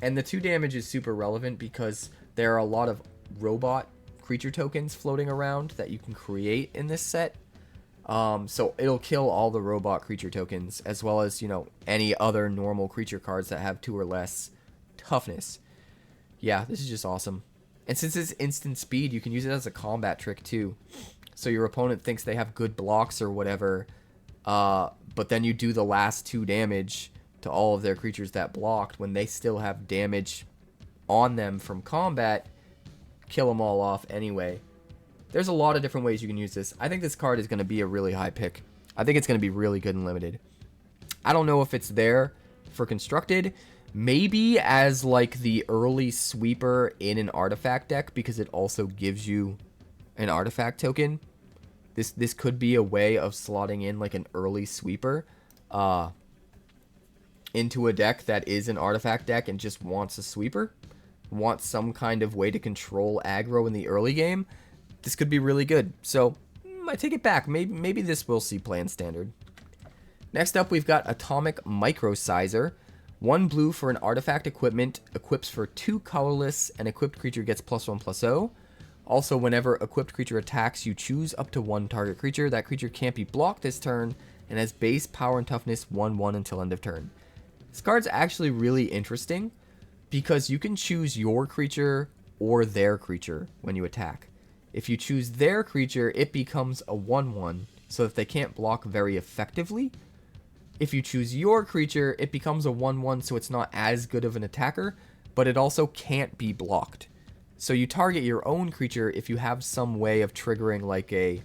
And the 2 damage is super relevant because there are a lot of robot creature tokens floating around that you can create in this set. So it'll kill all the robot creature tokens, as well as, you know, any other normal creature cards that have 2 or less toughness. Yeah, this is just awesome. And since it's instant speed, you can use it as a combat trick too. So your opponent thinks they have good blocks or whatever, but then you do the last 2 damage to all of their creatures that blocked when they still have damage on them from combat, kill them all off anyway. There's a lot of different ways you can use this. I think this card is going to be a really high pick. I think it's going to be really good and limited. I don't know if it's there for constructed. Maybe as like the early sweeper in an artifact deck, because it also gives you an artifact token. This could be a way of slotting in like an early sweeper into a deck that is an artifact deck and just wants a sweeper, wants some kind of way to control aggro in the early game. This could be really good. So I take it back. Maybe this will see play in standard. Next up, we've got Atomic Microsizer. 1 blue for an artifact equipment, equips for 2 colorless, and equipped creature gets +1/+0. Also, whenever equipped creature attacks, you choose up to 1 target creature. That creature can't be blocked this turn, and has base power and toughness 1/1 until end of turn. This card's actually really interesting, because you can choose your creature or their creature when you attack. If you choose their creature, it becomes a 1/1, so that they can't block very effectively. If you choose your creature, it becomes a 1/1, so it's not as good of an attacker, but it also can't be blocked. So you target your own creature if you have some way of triggering like a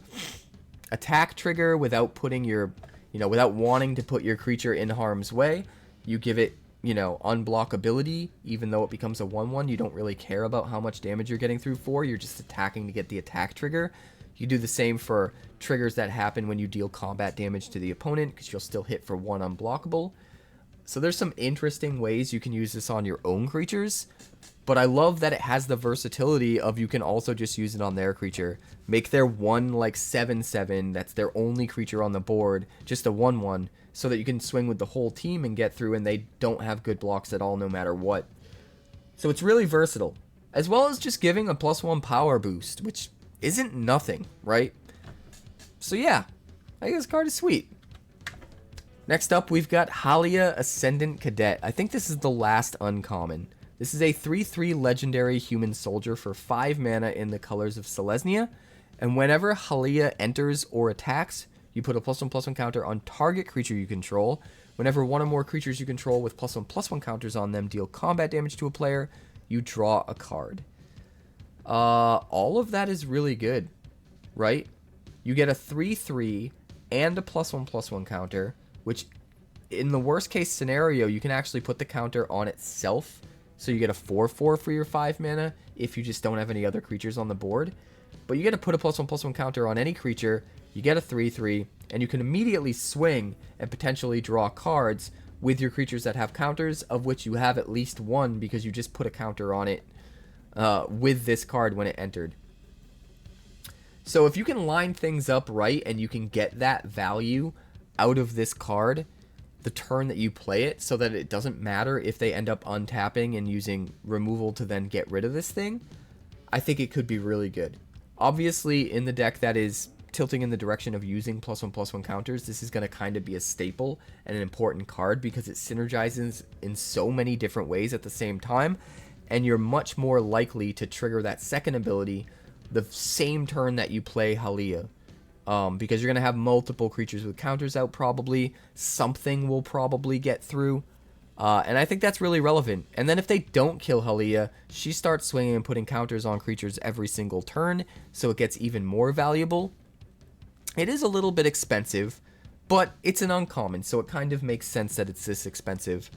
attack trigger without putting your, without wanting to put your creature in harm's way. You give it, unblockability, even though it becomes a 1/1. You don't really care about how much damage you're getting through for. You're just attacking to get the attack trigger. You do the same for triggers that happen when you deal combat damage to the opponent, because you'll still hit for 1 unblockable. So there's some interesting ways you can use this on your own creatures, but I love that it has the versatility of you can also just use it on their creature. Make their 1 like 7/7, that's their only creature on the board, just a 1/1, so that you can swing with the whole team and get through, and they don't have good blocks at all no matter what. So it's really versatile, as well as just giving a +1 power boost, which isn't nothing, right? So yeah, I think this card is sweet. Next up, we've got 𝐼𝐿𝐼 Ascendant Cadet. I think this is the last uncommon. This is a 3/3 legendary human soldier for 5 mana in the colors of Selesnya, and whenever 𝐼𝐿𝐼 enters or attacks, you put a +1/+1 counter on target creature you control. Whenever 1 or more creatures you control with +1/+1 counters on them deal combat damage to a player, you draw a card. All of that is really good, right? You get a 3/3 and a +1/+1 counter, which in the worst case scenario, you can actually put the counter on itself. So you get a 4/4 for your 5 mana if you just don't have any other creatures on the board. But you get to put a +1/+1 counter on any creature, you get a 3/3, and you can immediately swing and potentially draw cards with your creatures that have counters, of which you have at least 1 because you just put a counter on it with this card when it entered. So if you can line things up right and you can get that value out of this card the turn that you play it, so that it doesn't matter if they end up untapping and using removal to then get rid of this thing, I think it could be really good. Obviously, in the deck that is tilting in the direction of using +1/+1 counters, this is going to kind of be a staple and an important card because it synergizes in so many different ways at the same time, and you're much more likely to trigger that second ability the same turn that you play 𝐼𝐿𝐼. Because you're going to have multiple creatures with counters out probably. Something will probably get through. And I think that's really relevant. And then if they don't kill 𝔼𝐼, she starts swinging and putting counters on creatures every single turn, so it gets even more valuable. It is a little bit expensive, but it's an uncommon, so it kind of makes sense that it's this expensive.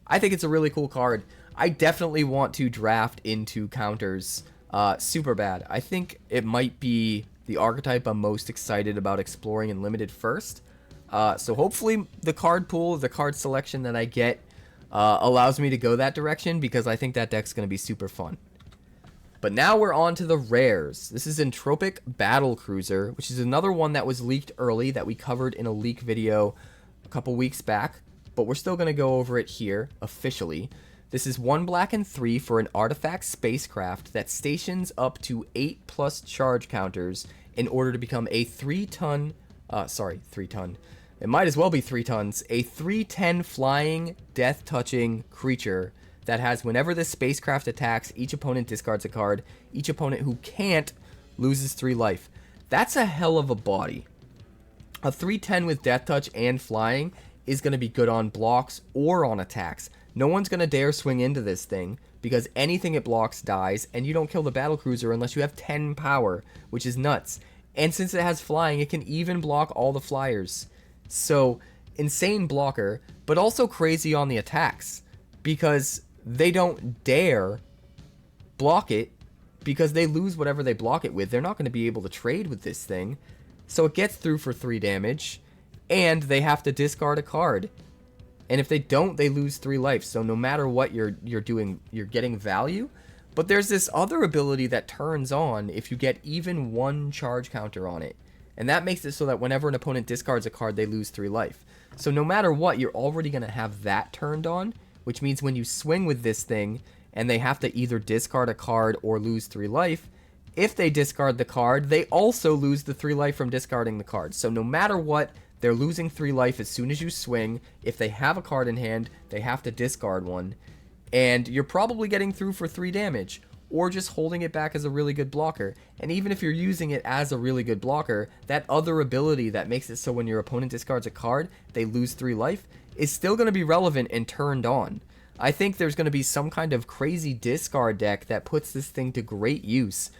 I think it's a really cool card. I definitely want to draft into counters super bad. I think it might be the archetype I'm most excited about exploring in Limited first. So hopefully the card pool, the card selection that I get allows me to go that direction, because I think that deck's going to be super fun. But now we're on to the rares. This is Entropic Battlecruiser, which is another one that was leaked early that we covered in a leak video a couple weeks back, but we're still going to go over it here officially. This is 1 black and 3 for an artifact spacecraft that stations up to 8+ charge counters in order to become a 3 ton, it might as well be 3 tons, a 3/10 flying, death-touching creature that has, whenever this spacecraft attacks, each opponent discards a card. Each opponent who can't loses 3 life. That's a hell of a body. A 3/10 with death touch and flying is going to be good on blocks or on attacks. No one's going to dare swing into this thing, because anything it blocks dies, and you don't kill the battlecruiser unless you have 10 power, which is nuts. And since it has flying, it can even block all the flyers. So, insane blocker, but also crazy on the attacks, because they don't dare block it, because they lose whatever they block it with. They're not going to be able to trade with this thing. So it gets through for 3 damage, and they have to discard a card. And if they don't, they lose 3 life. So no matter what you're doing, you're getting value. But there's this other ability that turns on if you get even 1 charge counter on it. And that makes it so that whenever an opponent discards a card, they lose 3 life. So no matter what, you're already going to have that turned on, which means when you swing with this thing and they have to either discard a card or lose 3 life, if they discard the card, they also lose the 3 life from discarding the card. So no matter what, they're losing 3 life as soon as you swing. If they have a card in hand, they have to discard one. And you're probably getting through for 3 damage, or just holding it back as a really good blocker. And even if you're using it as a really good blocker, that other ability that makes it so when your opponent discards a card, they lose 3 life, is still going to be relevant and turned on. I think there's going to be some kind of crazy discard deck that puts this thing to great use.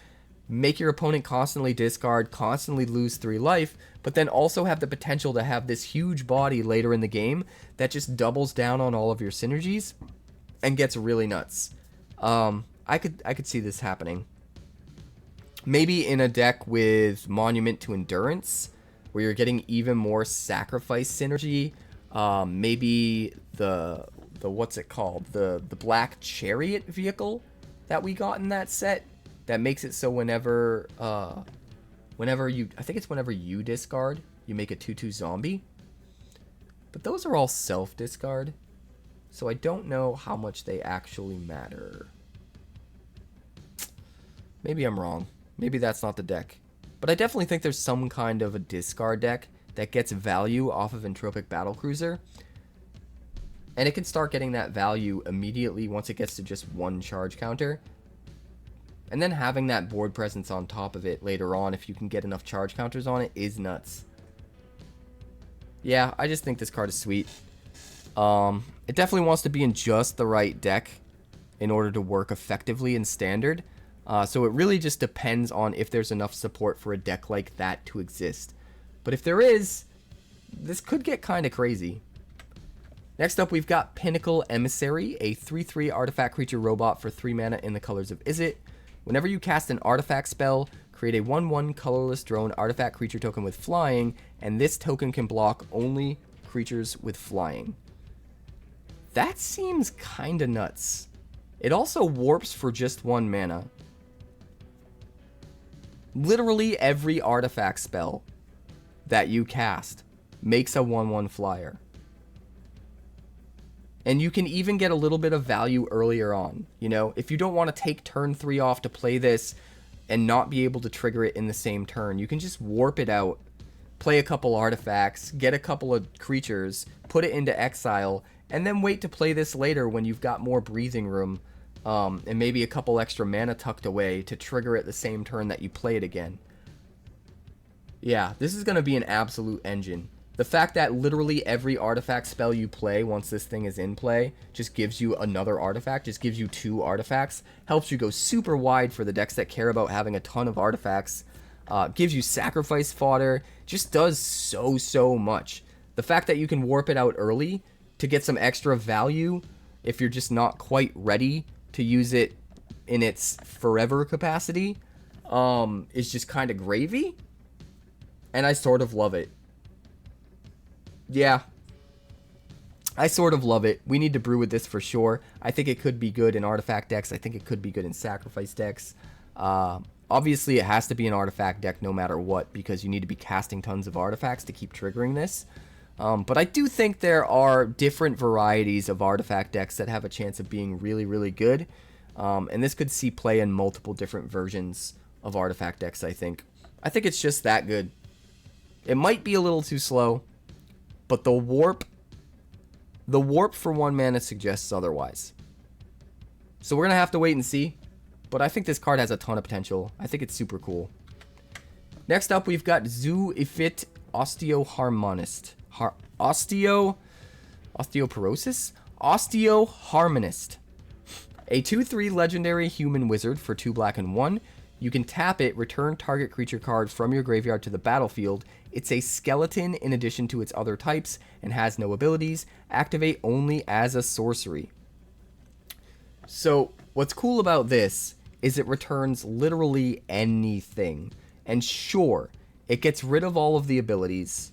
Make your opponent constantly discard, constantly lose 3 life, but then also have the potential to have this huge body later in the game that just doubles down on all of your synergies and gets really nuts. I could see this happening. Maybe in a deck with Monument to Endurance, where you're getting even more sacrifice synergy. Maybe the what's it called? The Black Chariot vehicle that we got in that set, that makes it so whenever you discard, you make a 2/2 zombie. But those are all self-discard, so I don't know how much they actually matter. Maybe I'm wrong. Maybe that's not the deck. But I definitely think there's some kind of a discard deck that gets value off of Entropic Battlecruiser. And it can start getting that value immediately once it gets to just 1 charge counter. And then having that board presence on top of it later on, if you can get enough charge counters on it, is nuts. Yeah, I just think this card is sweet. It definitely wants to be in just the right deck in order to work effectively in Standard. So it really just depends on if there's enough support for a deck like that to exist. But if there is, this could get kind of crazy. Next up, we've got Pinnacle Emissary, a 3/3 artifact creature robot for 3 mana in the colors of Izzet. Whenever you cast an artifact spell, create a 1/1 colorless drone artifact creature token with flying, and this token can block only creatures with flying. That seems kinda nuts. It also warps for just 1 mana. Literally every artifact spell that you cast makes a 1/1 flyer. And you can even get a little bit of value earlier on. You know, if you don't want to take turn 3 off to play this and not be able to trigger it in the same turn, you can just warp it out, play a couple artifacts, get a couple of creatures, put it into exile, and then wait to play this later when you've got more breathing room, and maybe a couple extra mana tucked away to trigger it the same turn that you play it again. Yeah, this is going to be an absolute engine. The fact that literally every artifact spell you play once this thing is in play just gives you another artifact, just gives you 2 artifacts, helps you go super wide for the decks that care about having a ton of artifacts, gives you sacrifice fodder, just does so much. The fact that you can warp it out early to get some extra value if you're just not quite ready to use it in its forever capacity is just kind of gravy, and I sort of love it. Yeah, I sort of love it. We need to brew with this for sure. I think it could be good in artifact decks. I think it could be good in sacrifice decks. Obviously, it has to be an artifact deck no matter what, because you need to be casting tons of artifacts to keep triggering this. But I do think there are different varieties of artifact decks that have a chance of being really good. And this could see play in multiple different versions of artifact decks, I think. I think it's just that good. It might be a little too slow, but the warp for 1 mana suggests otherwise. So we're going to have to wait and see. But I think this card has a ton of potential. I think it's super cool. Next up, we've got Zooit Ostearmonist. Ostearmonist. A 2/3 legendary human wizard for 2 black and 1. You can tap it, return target creature card from your graveyard to the battlefield. It's a skeleton in addition to its other types and has no abilities. Activate only as a sorcery. So what's cool about this is it returns literally anything. And sure, it gets rid of all of the abilities,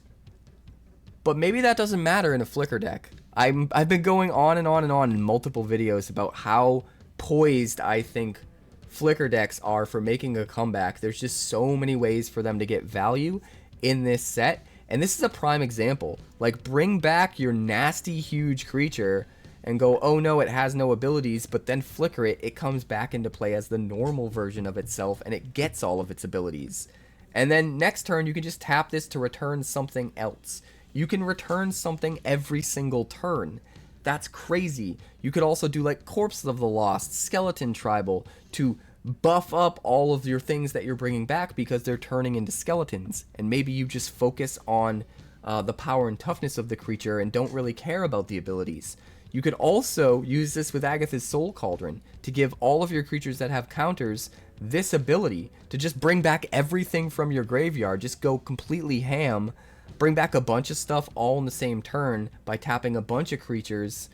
but maybe that doesn't matter in a Flicker deck. I've been going on and on in multiple videos about how poised I think Flicker decks are for making a comeback. There's just so many ways for them to get value in this set, and this is a prime example. Like, bring back your nasty huge creature and go, oh no, it has no abilities, but then flicker it, it comes back into play as the normal version of itself, and it gets all of its abilities. And then next turn, you can just tap this to return something else. You can return something every single turn. That's crazy. You could also do like Corpse of the Lost, Skeleton Tribal, to buff up all of your things that you're bringing back because they're turning into skeletons. And maybe you just focus on the power and toughness of the creature and don't really care about the abilities. You could also use this with Agatha's Soul Cauldron to give all of your creatures that have counters this ability to just bring back everything from your graveyard. Just go completely ham. Bring back a bunch of stuff all in the same turn by tapping a bunch of creatures.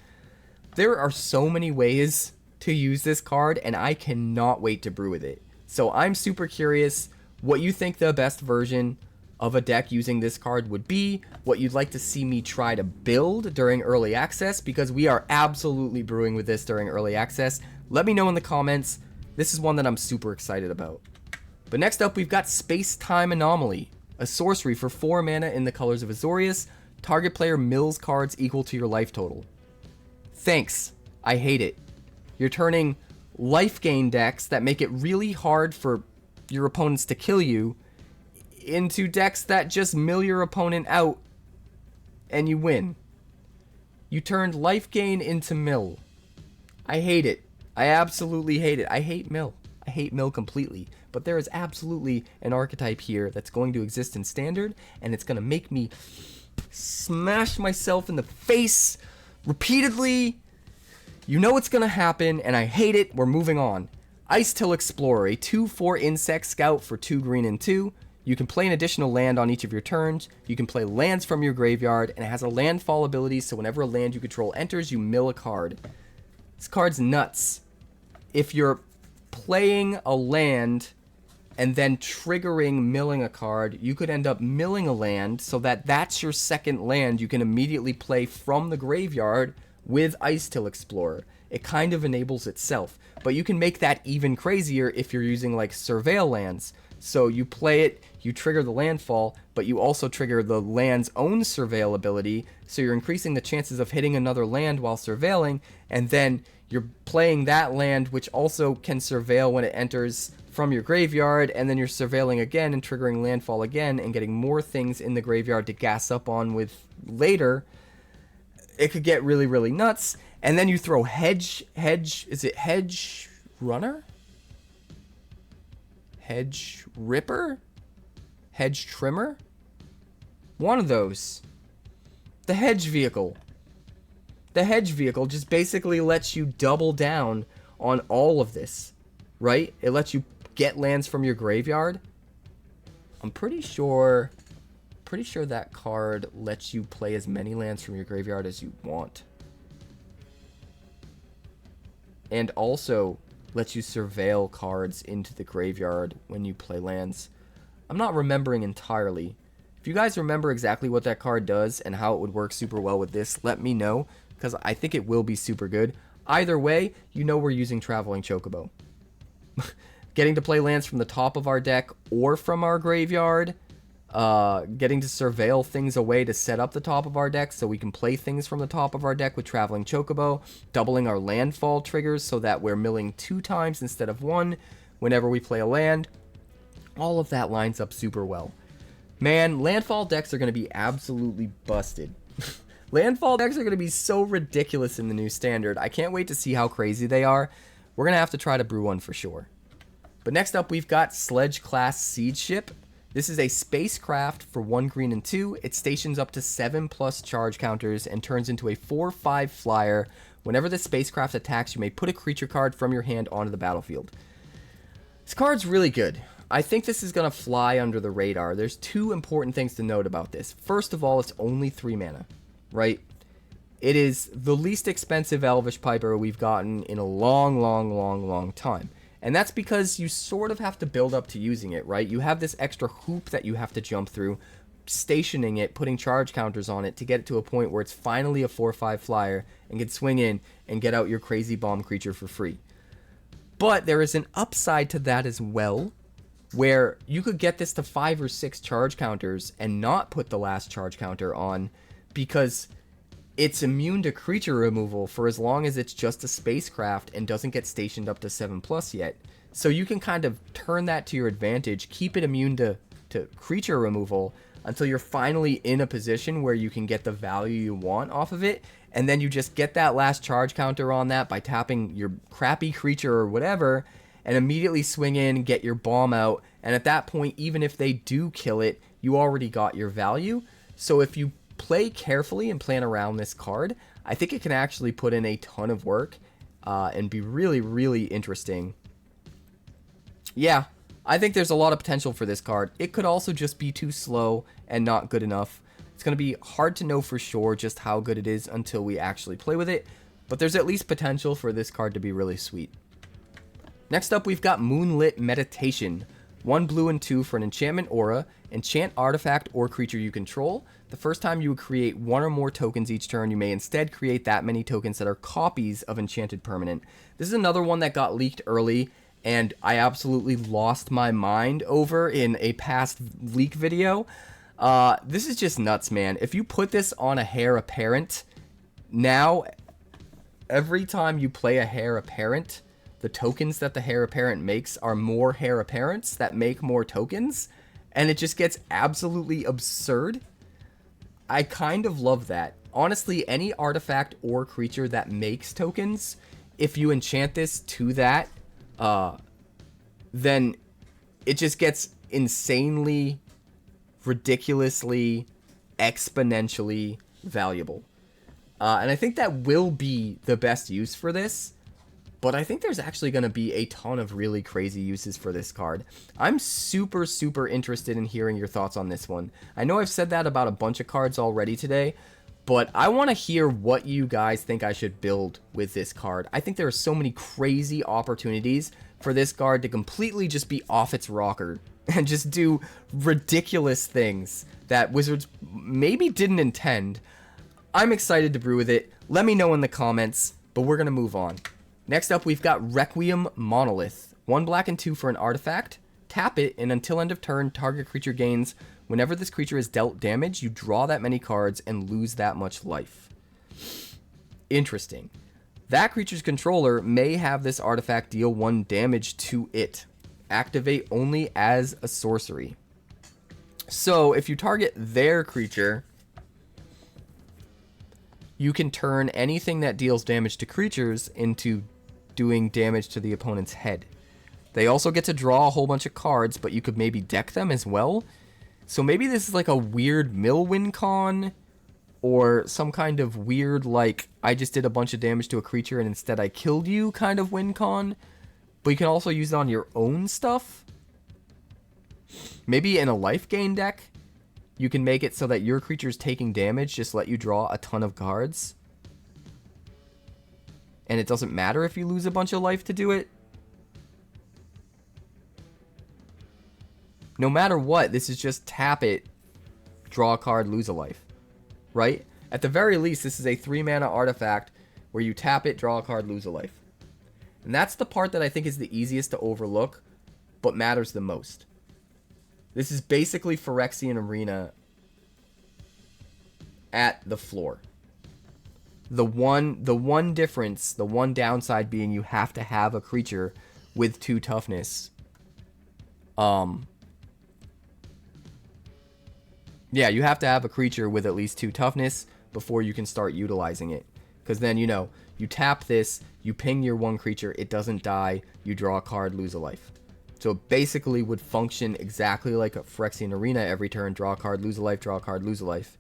There are so many ways to use this card, and I cannot wait to brew with it. So I'm super curious what you think the best version of a deck using this card would be, what you'd like to see me try to build during early access, because we are absolutely brewing with this during early access. Let me know in the comments. This is one that I'm super excited about. But next up, we've got Spacetime Anomaly, a sorcery for 4 mana in the colors of Azorius. Target player mills cards equal to your life total. Thanks. I hate it. You're turning life gain decks that make it really hard for your opponents to kill you into decks that just mill your opponent out and you win. You turned life gain into mill. I hate it. I absolutely hate it. I hate mill. I hate mill completely. But there is absolutely an archetype here that's going to exist in Standard, and it's going to make me smash myself in the face repeatedly. You know what's going to happen, and I hate it. We're moving on. 𝐼𝐿 Explorer, a 2/4 insect scout for 2 green and 2. You can play an additional land on each of your turns. You can play lands from your graveyard, and it has a landfall ability, so whenever a land you control enters, you mill a card. This card's nuts. If you're playing a land and then triggering milling a card, you could end up milling a land so that that's your second land you can immediately play from the graveyard with 𝐼𝐿 Explorer. It kind of enables itself, but you can make that even crazier if you're using like Surveil lands. So you play it, you trigger the landfall, but you also trigger the land's own Surveil ability, so you're increasing the chances of hitting another land while surveilling, and then you're playing that land, which also can surveil when it enters from your graveyard, and then you're surveilling again and triggering landfall again and getting more things in the graveyard to gas up on with later. It could get really, really nuts. And then you throw Hedge Runner? Hedge Ripper? Hedge Trimmer? One of those. The hedge vehicle. The hedge vehicle just basically lets you double down on all of this, right? It lets you get lands from your graveyard. I'm pretty sure that card lets you play as many lands from your graveyard as you want. And also lets you surveil cards into the graveyard when you play lands. I'm not remembering entirely. If you guys remember exactly what that card does and how it would work super well with this, let me know, because I think it will be super good. Either way, you know we're using Traveling Chocobo. Getting to play lands from the top of our deck or from our graveyard. Getting to surveil things away to set up the top of our deck so we can play things from the top of our deck with Traveling Chocobo. Doubling our landfall triggers so that we're milling 2 times instead of 1 whenever we play a land. All of that lines up super well. Man, landfall decks are going to be absolutely busted. Landfall decks are going to be so ridiculous in the new standard. I can't wait to see how crazy they are. We're going to have to try to brew one for sure. But next up, we've got Sledge Class Siege Ship. This is a spacecraft for 1 green and 2. It stations up to 7+ charge counters and turns into a 4/5 flyer. Whenever the spacecraft attacks, you may put a creature card from your hand onto the battlefield. This card's really good. I think this is going to fly under the radar. There's 2 important things to note about this. First of all, it's only 3 mana, right? It is the least expensive Elvish Piper we've gotten in a long time. And that's because you sort of have to build up to using it, right? You have this extra hoop that you have to jump through, stationing it, putting charge counters on it to get it to a point where it's finally a 4/5 flyer and can swing in and get out your crazy bomb creature for free. But there is an upside to that as well, where you could get this to 5 or 6 charge counters and not put the last charge counter on because it's immune to creature removal for as long as it's just a spacecraft and doesn't get stationed up to 7+ yet. So you can kind of turn that to your advantage, keep it immune to creature removal until you're finally in a position where you can get the value you want off of it, and then you just get that last charge counter on that by tapping your crappy creature or whatever, and immediately swing in, get your bomb out, and at that point, even if they do kill it, you already got your value. So if you play carefully and plan around this card, I think it can actually put in a ton of work and be really interesting. Yeah, I think there's a lot of potential for this card. It could also just be too slow and not good enough. It's going to be hard to know for sure just how good it is until we actually play with it, but there's at least potential for this card to be really sweet. Next up, we've got Moonlit Meditation. 1 blue and 2 for an enchantment aura. Enchant artifact or creature you control. The first time you create 1 or more tokens each turn, you may instead create that many tokens that are copies of enchanted permanent. This is another one that got leaked early, and I absolutely lost my mind over in a past leak video. This is just nuts, man. If you put this on a Heir Apparent, now every time you play a Heir Apparent, the tokens that the Heir Apparent makes are more Heir Apparents that make more tokens, and it just gets absolutely absurd. I kind of love that. Honestly, any artifact or creature that makes tokens, if you enchant this to that, then it just gets insanely, ridiculously, exponentially valuable. And I think that will be the best use for this. But I think there's actually going to be a ton of really crazy uses for this card. I'm super interested in hearing your thoughts on this one. I know I've said that about a bunch of cards already today, but I want to hear what you guys think I should build with this card. I think there are so many crazy opportunities for this card to completely just be off its rocker and just do ridiculous things that Wizards maybe didn't intend. I'm excited to brew with it. Let me know in the comments, but we're going to move on. Next up, we've got Requiem Monolith. 1 black and 2 for an artifact. Tap it, and until end of turn, target creature gains. Whenever this creature is dealt damage, you draw that many cards and lose that much life. Interesting. That creature's controller may have this artifact deal 1 damage to it. Activate only as a sorcery. So, if you target their creature, you can turn anything that deals damage to creatures into doing damage to the opponent's head. They also get to draw a whole bunch of cards, but you could maybe deck them as well. So maybe this is like a weird mill win con or some kind of weird, like, I just did a bunch of damage to a creature and instead I killed you kind of win con. But you can also use it on your own stuff. Maybe in a life gain deck, you can make it so that your creatures taking damage just let you draw a ton of cards. And it doesn't matter if you lose a bunch of life to do it. No matter what, this is just tap it, draw a card, lose a life. Right? At the very least, this is a 3-mana artifact where you tap it, draw a card, lose a life. And that's the part that I think is the easiest to overlook, but matters the most. This is basically Phyrexian Arena at the floor. The one difference, the one downside being you have to have a creature with 2 toughness. Yeah, you have to have a creature with at least 2 toughness before you can start utilizing it. Because then, you know, you tap this, you ping your 1 creature, it doesn't die, you draw a card, lose a life. So it basically would function exactly like a Phyrexian Arena every turn, draw a card, lose a life, draw a card, lose a life.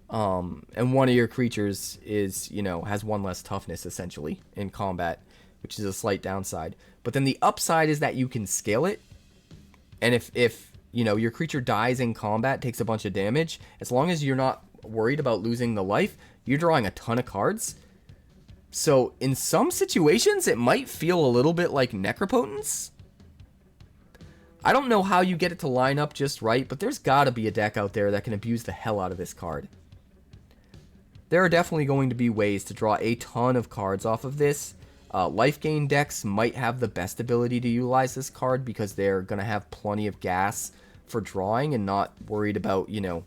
And one of your creatures is, you know, has 1 less toughness, essentially, in combat, which is a slight downside. But then the upside is that you can scale it. And if you know, your creature dies in combat, takes a bunch of damage, as long as you're not worried about losing the life, you're drawing a ton of cards. So in some situations, it might feel a little bit like Necropotence. I don't know how you get it to line up just right, but there's gotta be a deck out there that can abuse the hell out of this card. There are definitely going to be ways to draw a ton of cards off of this. Life gain decks might have the best ability to utilize this card because they're going to have plenty of gas for drawing and not worried about, you know,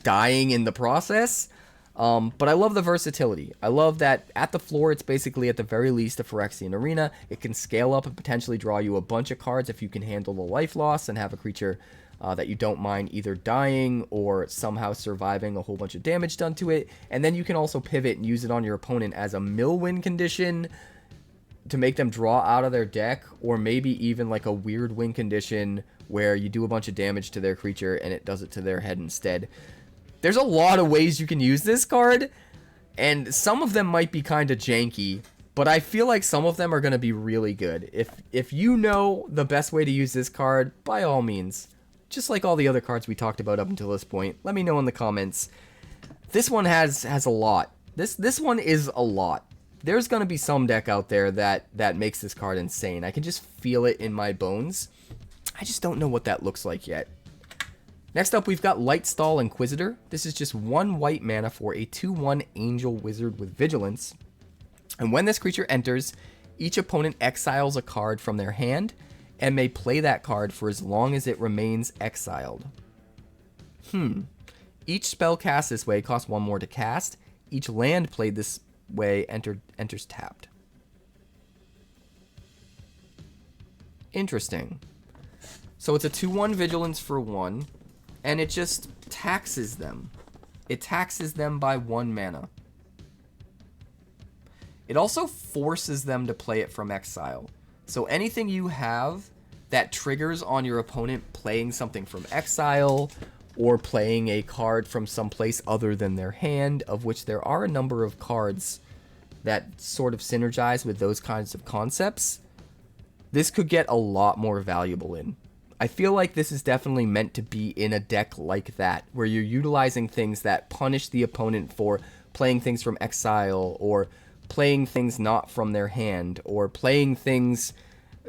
dying in the process. But I love the versatility. I love that at the floor, it's basically at the very least a Phyrexian Arena. It can scale up and potentially draw you a bunch of cards if you can handle the life loss and have a creature that you don't mind either dying or somehow surviving a whole bunch of damage done to it. And then you can also pivot and use it on your opponent as a mill win condition to make them draw out of their deck, or maybe even like a weird win condition where you do a bunch of damage to their creature and it does it to their head instead. There's a lot of ways you can use this card, and some of them might be kind of janky, but I feel like some of them are going to be really good. If you know the best way to use this card, by all means, just like all the other cards we talked about up until this point, let me know in the comments. This one has a lot. This one is a lot. There's going to be some deck out there that makes this card insane. I can just feel it in my bones. I just don't know what that looks like yet. Next up, we've got Lightstall Inquisitor. This is just 1 white mana for a 2/1 Angel Wizard with Vigilance. And when this creature enters, each opponent exiles a card from their hand and may play that card for as long as it remains exiled. Each spell cast this way costs 1 more to cast. Each land played this way enters tapped. Interesting. So it's a 2/1 Vigilance for 1, and it just taxes them. It taxes them by 1 mana. It also forces them to play it from exile. So anything you have that triggers on your opponent playing something from exile or playing a card from someplace other than their hand, of which there are a number of cards that sort of synergize with those kinds of concepts, this could get a lot more valuable in. I feel like this is definitely meant to be in a deck like that, where you're utilizing things that punish the opponent for playing things from exile, or playing things not from their hand, or playing things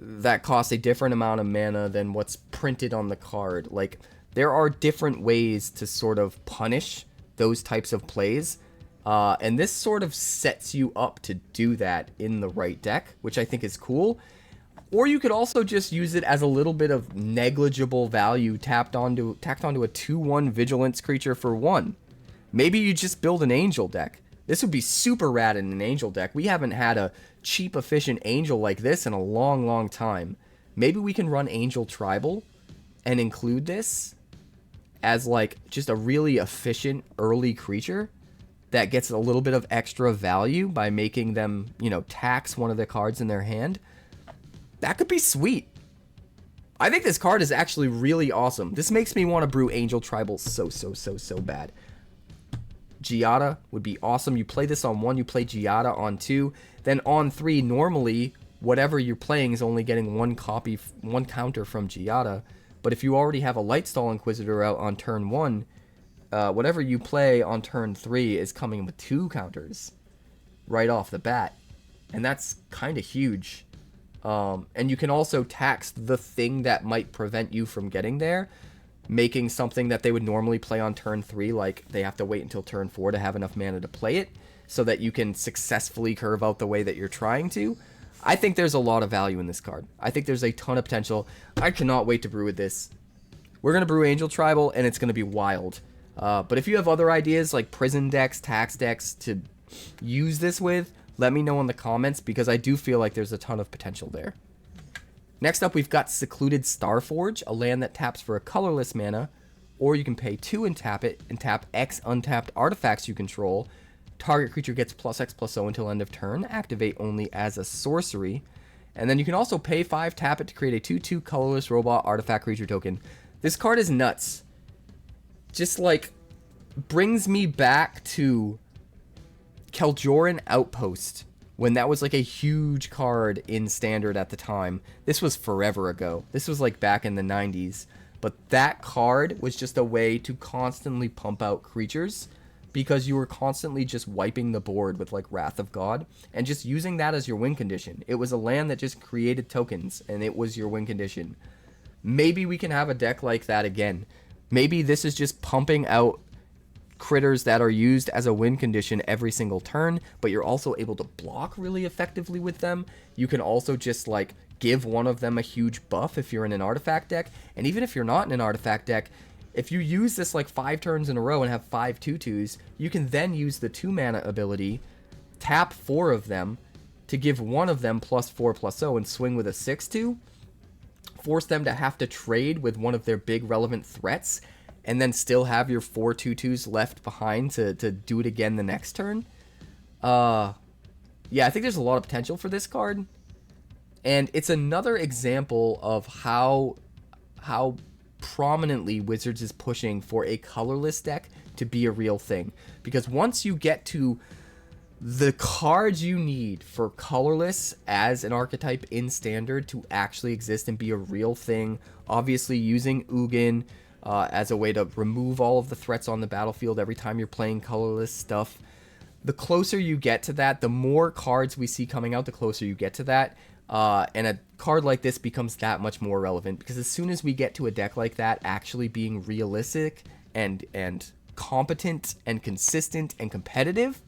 that cost a different amount of mana than what's printed on the card. Like, there are different ways to sort of punish those types of plays, and this sort of sets you up to do that in the right deck, which I think is cool. Or you could also just use it as a little bit of negligible value tacked onto a 2/1 Vigilance creature for 1. Maybe you just build an Angel deck. This would be super rad in an Angel deck. We haven't had a cheap, efficient Angel like this in a long, long time. Maybe we can run Angel Tribal and include this as like just a really efficient early creature that gets a little bit of extra value by making them, you know, tax one of the cards in their hand. That could be sweet. I think this card is actually really awesome. This makes me want to brew Angel Tribal so bad. 𝐿𝐻𝐿𝐼 would be awesome. You play this on 1, you play 𝐿𝐻𝐿𝐼 on 2. Then on 3, normally, whatever you're playing is only getting one counter from 𝐿𝐻𝐿𝐼. But if you already have a Lightstall Inquisitor out on turn 1, whatever you play on turn 3 is coming with 2 counters right off the bat. And that's kind of huge. And you can also tax the thing that might prevent you from getting there, making something that they would normally play on turn 3, like they have to wait until turn 4 to have enough mana to play it, so that you can successfully curve out the way that you're trying to. I think there's a lot of value in this card. I think there's a ton of potential. I cannot wait to brew with this. We're going to brew Angel Tribal, and it's going to be wild. But if you have other ideas, like prison decks, tax decks, to use this with, let me know in the comments, because I do feel like there's a ton of potential there. Next up, we've got Secluded Starforge, a land that taps for a colorless mana, or you can pay 2 and tap it, and tap X untapped artifacts you control. Target creature gets +X/+0 until end of turn, activate only as a sorcery. And then you can also pay 5, tap it to create a 2/2 colorless robot artifact creature token. This card is nuts. Just like, brings me back to Kaldheim Outpost, when that was like a huge card in Standard at the time. This was forever ago. This was like back in the 90s. But that card was just a way to constantly pump out creatures, because you were constantly just wiping the board with like Wrath of God and just using that as your win condition. It was a land that just created tokens, and it was your win condition. Maybe we can have a deck like that again. Maybe this is just pumping out critters that are used as a win condition every single turn, but you're also able to block really effectively with them. You can also just like give one of them a huge buff if you're in an artifact deck, and even if you're not in an artifact deck, if you use this like 5 turns in a row and have 5 2/2s, you can then use the 2 mana ability, tap 4 of them to give one of them +4/+0 and swing with a 6/2, force them to have to trade with one of their big relevant threats, and then still have your 4 2/2s left behind to do it again the next turn. Yeah, I think there's a lot of potential for this card. And it's another example of how prominently Wizards is pushing for a colorless deck to be a real thing. Because once you get to the cards you need for colorless as an archetype in Standard to actually exist and be a real thing, obviously using Ugin as a way to remove all of the threats on the battlefield every time you're playing colorless stuff, the closer you get to that, the more cards we see coming out, the closer you get to that. And a card like this becomes that much more relevant, because as soon as we get to a deck like that actually being realistic and competent and consistent and competitive,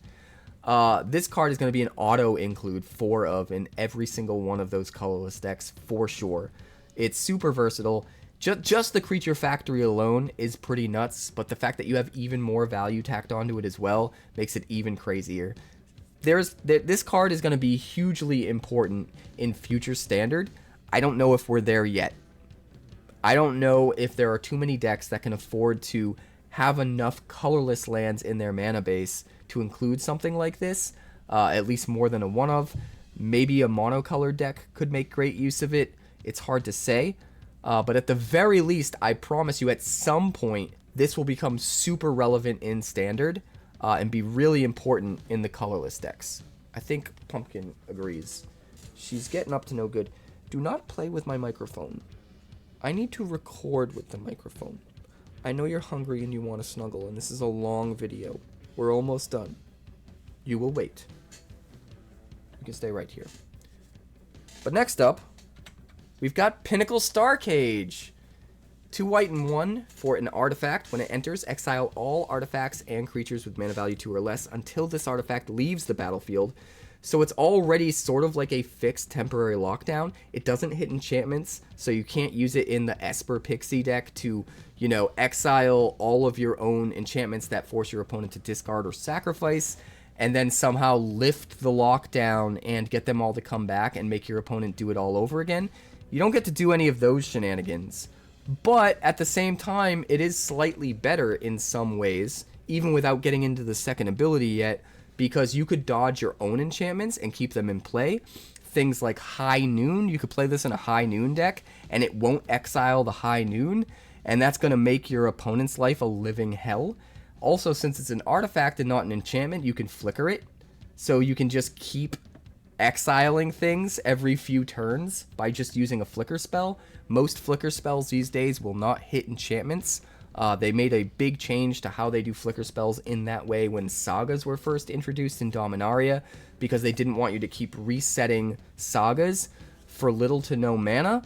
this card is going to be an auto include 4 of in every single one of those colorless decks for sure. It's super versatile. Just the creature factory alone is pretty nuts, but the fact that you have even more value tacked onto it as well makes it even crazier. This card is going to be hugely important in future Standard. I don't know if we're there yet. I don't know if there are too many decks that can afford to have enough colorless lands in their mana base to include something like this, at least more than a one of. Maybe a monocolored deck could make great use of it. It's hard to say, but at the very least, I promise you at some point, this will become super relevant in Standard. And be really important in the colorless decks. I think Pumpkin agrees. She's getting up to no good. Do not play with my microphone. I need to record with the microphone. I know you're hungry and you want to snuggle, and this is a long video. We're almost done. You will wait. You can stay right here. But next up, we've got Pinnacle Starcage. 2 white and 1 for an artifact. When it enters, exile all artifacts and creatures with mana value 2 or less until this artifact leaves the battlefield. So it's already sort of like a fixed temporary lockdown. It doesn't hit enchantments, so you can't use it in the Esper Pixie deck to, you know, exile all of your own enchantments that force your opponent to discard or sacrifice, and then somehow lift the lockdown and get them all to come back and make your opponent do it all over again. You don't get to do any of those shenanigans. But at the same time, it is slightly better in some ways, even without getting into the second ability yet, because you could dodge your own enchantments and keep them in play. Things like High Noon, you could play this in a High Noon deck, and it won't exile the High Noon, and that's going to make your opponent's life a living hell. Also, since it's an artifact and not an enchantment, you can flicker it. So you can just keep exiling things every few turns by just using a flicker spell. Most flicker spells these days will not hit enchantments. They made a big change to how they do flicker spells in that way when sagas were first introduced in Dominaria, because they didn't want you to keep resetting sagas for little to no mana.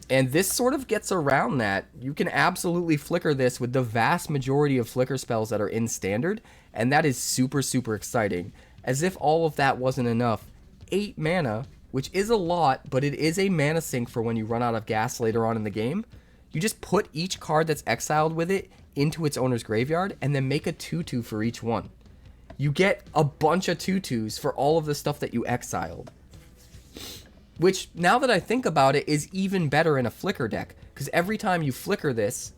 And this sort of gets around that. You can absolutely flicker this with the vast majority of flicker spells that are in Standard, and that is super, super exciting. As if all of that wasn't enough, 8 mana, which is a lot, but it is a mana sink for when you run out of gas later on in the game. You just put each card that's exiled with it into its owner's graveyard, and then make a 2/2 for each one. You get a bunch of 2/2s for all of the stuff that you exiled. Which, now that I think about it, is even better in a flicker deck. Because every time you flicker this,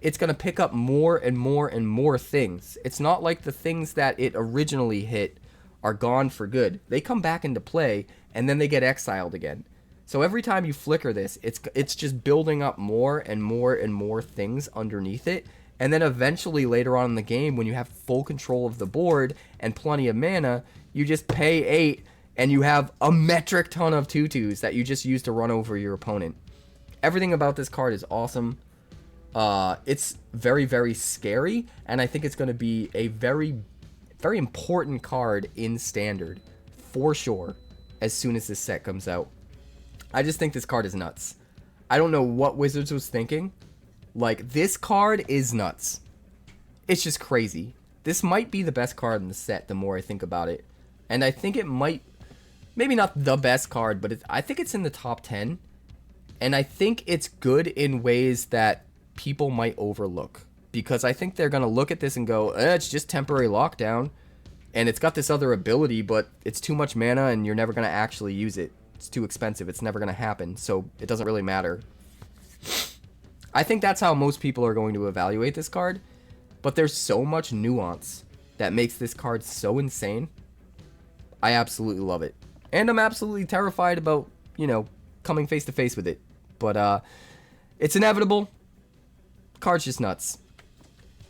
it's going to pick up more and more and more things. It's not like the things that it originally hit are gone for good. They come back into play, and then they get exiled again. So every time you flicker this, it's just building up more and more and more things underneath it. And then eventually later on in the game, when you have full control of the board and plenty of mana, you just pay 8, and you have a metric ton of 2/2s that you just use to run over your opponent. Everything about this card is awesome. It's very, very scary, and I think it's going to be a very, very important card in Standard, for sure, as soon as this set comes out. I just think this card is nuts. I don't know what Wizards was thinking. Like, this card is nuts. It's just crazy. This might be the best card in the set, the more I think about it. And I think it might... Maybe not the best card, but I think it's in the top 10. And I think it's good in ways that people might overlook. Because I think they're going to look at this and go, it's just temporary lockdown. And it's got this other ability, but it's too much mana and you're never going to actually use it. It's too expensive. It's never going to happen. So it doesn't really matter. I think that's how most people are going to evaluate this card. But there's so much nuance that makes this card so insane. I absolutely love it. And I'm absolutely terrified about, you know, coming face to face with it. But it's inevitable. Card's just nuts.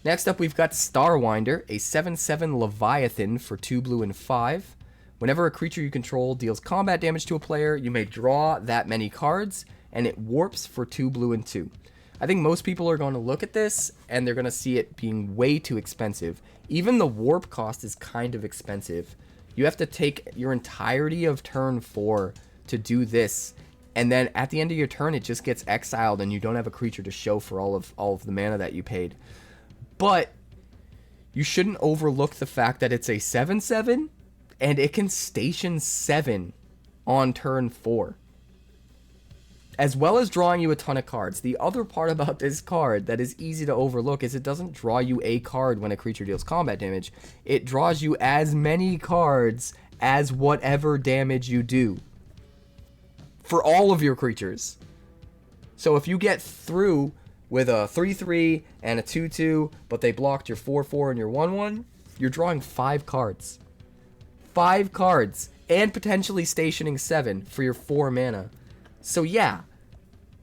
Next up, we've got Starwinder, a 7/7 Leviathan for 2 blue and 5. Whenever a creature you control deals combat damage to a player, you may draw that many cards, and it warps for 2 blue and 2. I think most people are going to look at this, and they're going to see it being way too expensive. Even the warp cost is kind of expensive. You have to take your entirety of turn 4 to do this, and then at the end of your turn, it just gets exiled, and you don't have a creature to show for all of the mana that you paid. But you shouldn't overlook the fact that it's a 7/7, and it can station 7 on turn 4. As well as drawing you a ton of cards. The other part about this card that is easy to overlook is it doesn't draw you a card when a creature deals combat damage. It draws you as many cards as whatever damage you do. For all of your creatures. So if you get through with a 3/3 and a 2/2, but they blocked your 4/4 and your 1/1, you're drawing 5 cards. 5 cards. And potentially stationing 7 for your 4 mana. So yeah,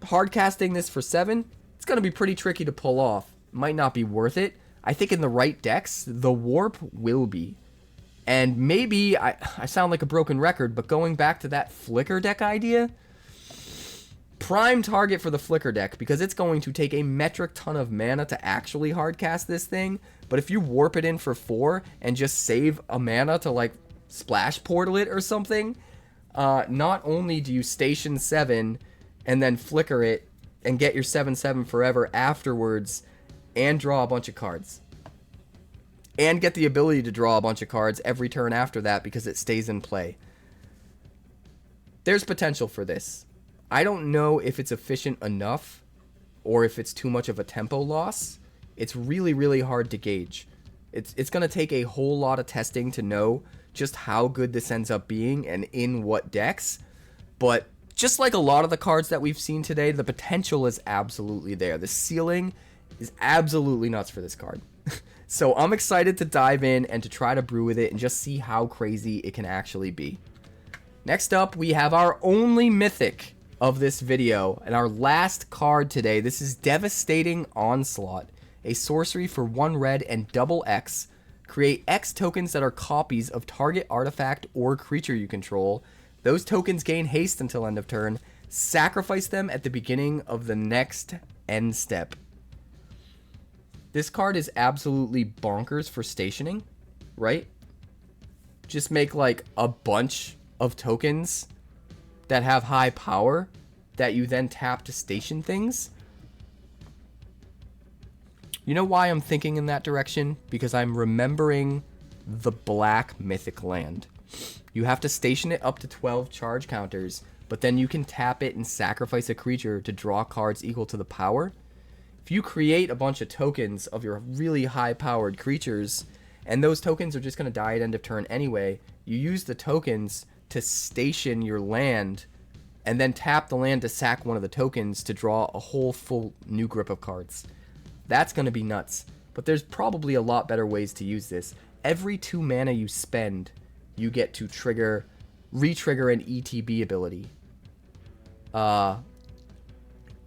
hard casting this for 7, it's going to be pretty tricky to pull off. Might not be worth it. I think in the right decks, the warp will be. And maybe, I sound like a broken record, but going back to that flicker deck idea, prime target for the flicker deck, because it's going to take a metric ton of mana to actually hard cast this thing. But if you warp it in for 4 and just save a mana to like splash portal it or something, not only do you station 7 and then flicker it and get your 7/7 forever afterwards and draw a bunch of cards. And get the ability to draw a bunch of cards every turn after that because it stays in play. There's potential for this. I don't know if it's efficient enough or if it's too much of a tempo loss. It's really, really hard to gauge. It's going to take a whole lot of testing to know just how good this ends up being and in what decks. But just like a lot of the cards that we've seen today, the potential is absolutely there. The ceiling is absolutely nuts for this card. So I'm excited to dive in and to try to brew with it and just see how crazy it can actually be. Next up, we have our only mythic of this video and our last card today. This is Devastating Onslaught, a sorcery for 1 red and double X. Create X tokens that are copies of target artifact or creature you control. Those tokens gain haste until end of turn. Sacrifice them at the beginning of the next end step. This card is absolutely bonkers for stationing, right? Just make like a bunch of tokens that have high power that you then tap to station things. You know why I'm thinking in that direction? Because I'm remembering the black mythic land. You have to station it up to 12 charge counters, but then you can tap it and sacrifice a creature to draw cards equal to the power. If you create a bunch of tokens of your really high-powered creatures, and those tokens are just going to die at end of turn anyway, you use the tokens to station your land, and then tap the land to sack one of the tokens to draw a whole full new grip of cards. That's going to be nuts. But there's probably a lot better ways to use this. Every 2 mana you spend, you get to re-trigger an ETB ability.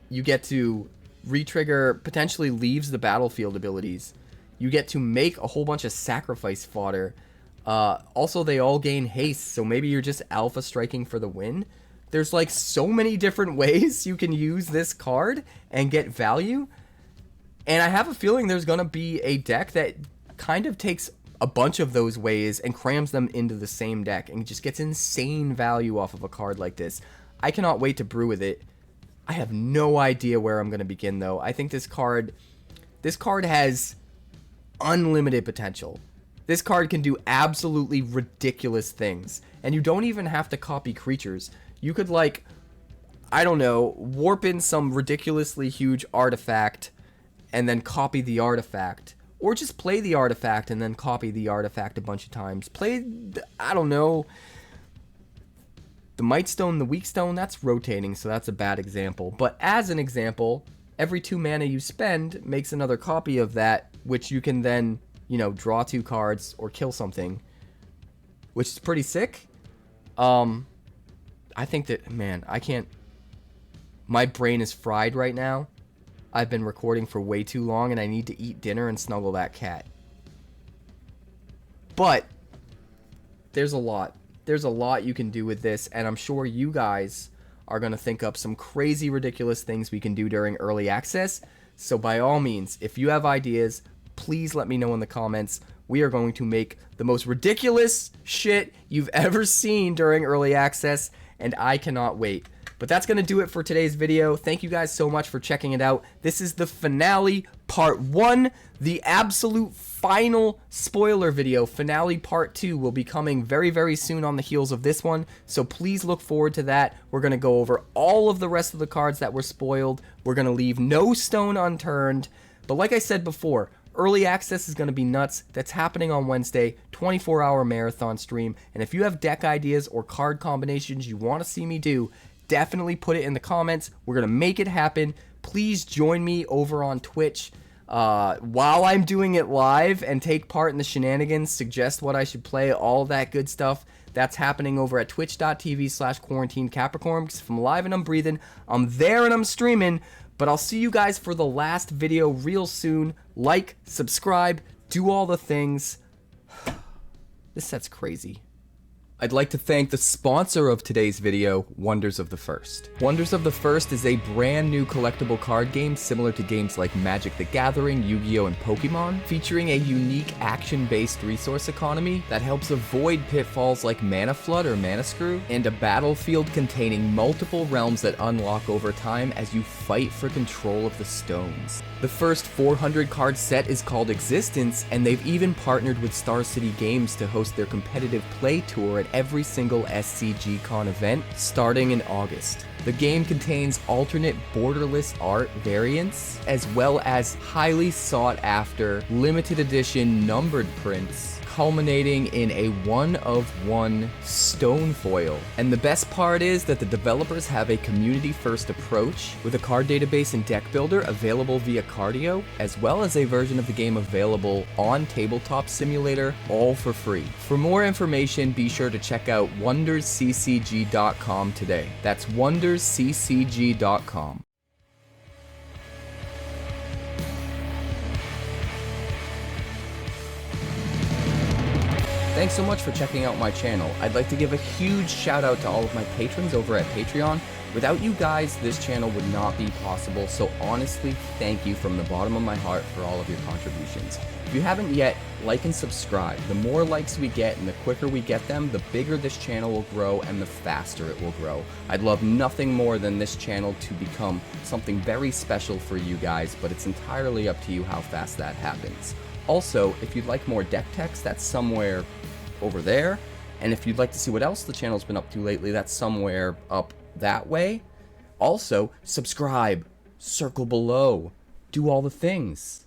You get to re-trigger potentially leaves the battlefield abilities. You get to make a whole bunch of sacrifice fodder. Also, they all gain haste, so maybe you're just alpha striking for the win. There's like so many different ways you can use this card and get value. And I have a feeling there's going to be a deck that kind of takes a bunch of those ways and crams them into the same deck and just gets insane value off of a card like this. I cannot wait to brew with it. I have no idea where I'm going to begin, though. I think this card has unlimited potential. This card can do absolutely ridiculous things. And you don't even have to copy creatures. You could, like, I don't know, warp in some ridiculously huge artifact and then copy the artifact. Or just play the artifact and then copy the artifact a bunch of times. Play, I don't know, the Might Stone, the Weak Stone, that's rotating, so that's a bad example. But as an example, every 2 mana you spend makes another copy of that, which you can then, you know, draw 2 cards or kill something, which is pretty sick. I think that, man, I can't, my brain is fried right now. I've been recording for way too long and I need to eat dinner and snuggle that cat. But there's a lot. There's a lot you can do with this, and I'm sure you guys are going to think up some crazy, ridiculous things we can do during early access. So by all means, if you have ideas, please let me know in the comments. We are going to make the most ridiculous shit you've ever seen during early access, and I cannot wait. But that's going to do it for today's video. Thank you guys so much for checking it out. This is the finale, part 1. The absolute final spoiler video, finale part 2, will be coming very, very soon on the heels of this one. So please look forward to that. We're going to go over all of the rest of the cards that were spoiled. We're going to leave no stone unturned. But like I said before, early access is going to be nuts. That's happening on Wednesday, 24-hour marathon stream. And if you have deck ideas or card combinations you want to see me do, definitely put it in the comments. We're going to make it happen. Please join me over on Twitch while I'm doing it live and take part in the shenanigans, suggest what I should play, all that good stuff. That's happening over at twitch.tv/QuarantineCapricorn, because if I'm live and I'm breathing, I'm there and I'm streaming. But I'll see you guys for the last video real soon. Like, subscribe, do all the things. This set's crazy. I'd like to thank the sponsor of today's video, Wonders of the First. Wonders of the First is a brand new collectible card game similar to games like Magic the Gathering, Yu-Gi-Oh! And Pokemon, featuring a unique action-based resource economy that helps avoid pitfalls like Mana Flood or Mana Screw, and a battlefield containing multiple realms that unlock over time as you fight for control of the stones. The first 400 card set is called Existence, and they've even partnered with Star City Games to host their competitive play tour at every single SCG-Con event starting in August. The game contains alternate borderless art variants, as well as highly sought-after limited edition numbered prints, culminating in a one-of-one stone foil. And the best part is that the developers have a community-first approach, with a card database and deck builder available via Cardio, as well as a version of the game available on Tabletop Simulator, all for free. For more information, be sure to check out wondersccg.com today. That's wondersccg.com. Thanks so much for checking out my channel. I'd like to give a huge shout out to all of my patrons over at Patreon. Without you guys, this channel would not be possible, so honestly, thank you from the bottom of my heart for all of your contributions. If you haven't yet, like and subscribe. The more likes we get and the quicker we get them, the bigger this channel will grow and the faster it will grow. I'd love nothing more than this channel to become something very special for you guys, but it's entirely up to you how fast that happens. Also, if you'd like more deck text, that's somewhere over there. And if you'd like to see what else the channel's been up to lately, that's somewhere up that way. Also, subscribe, circle below, do all the things.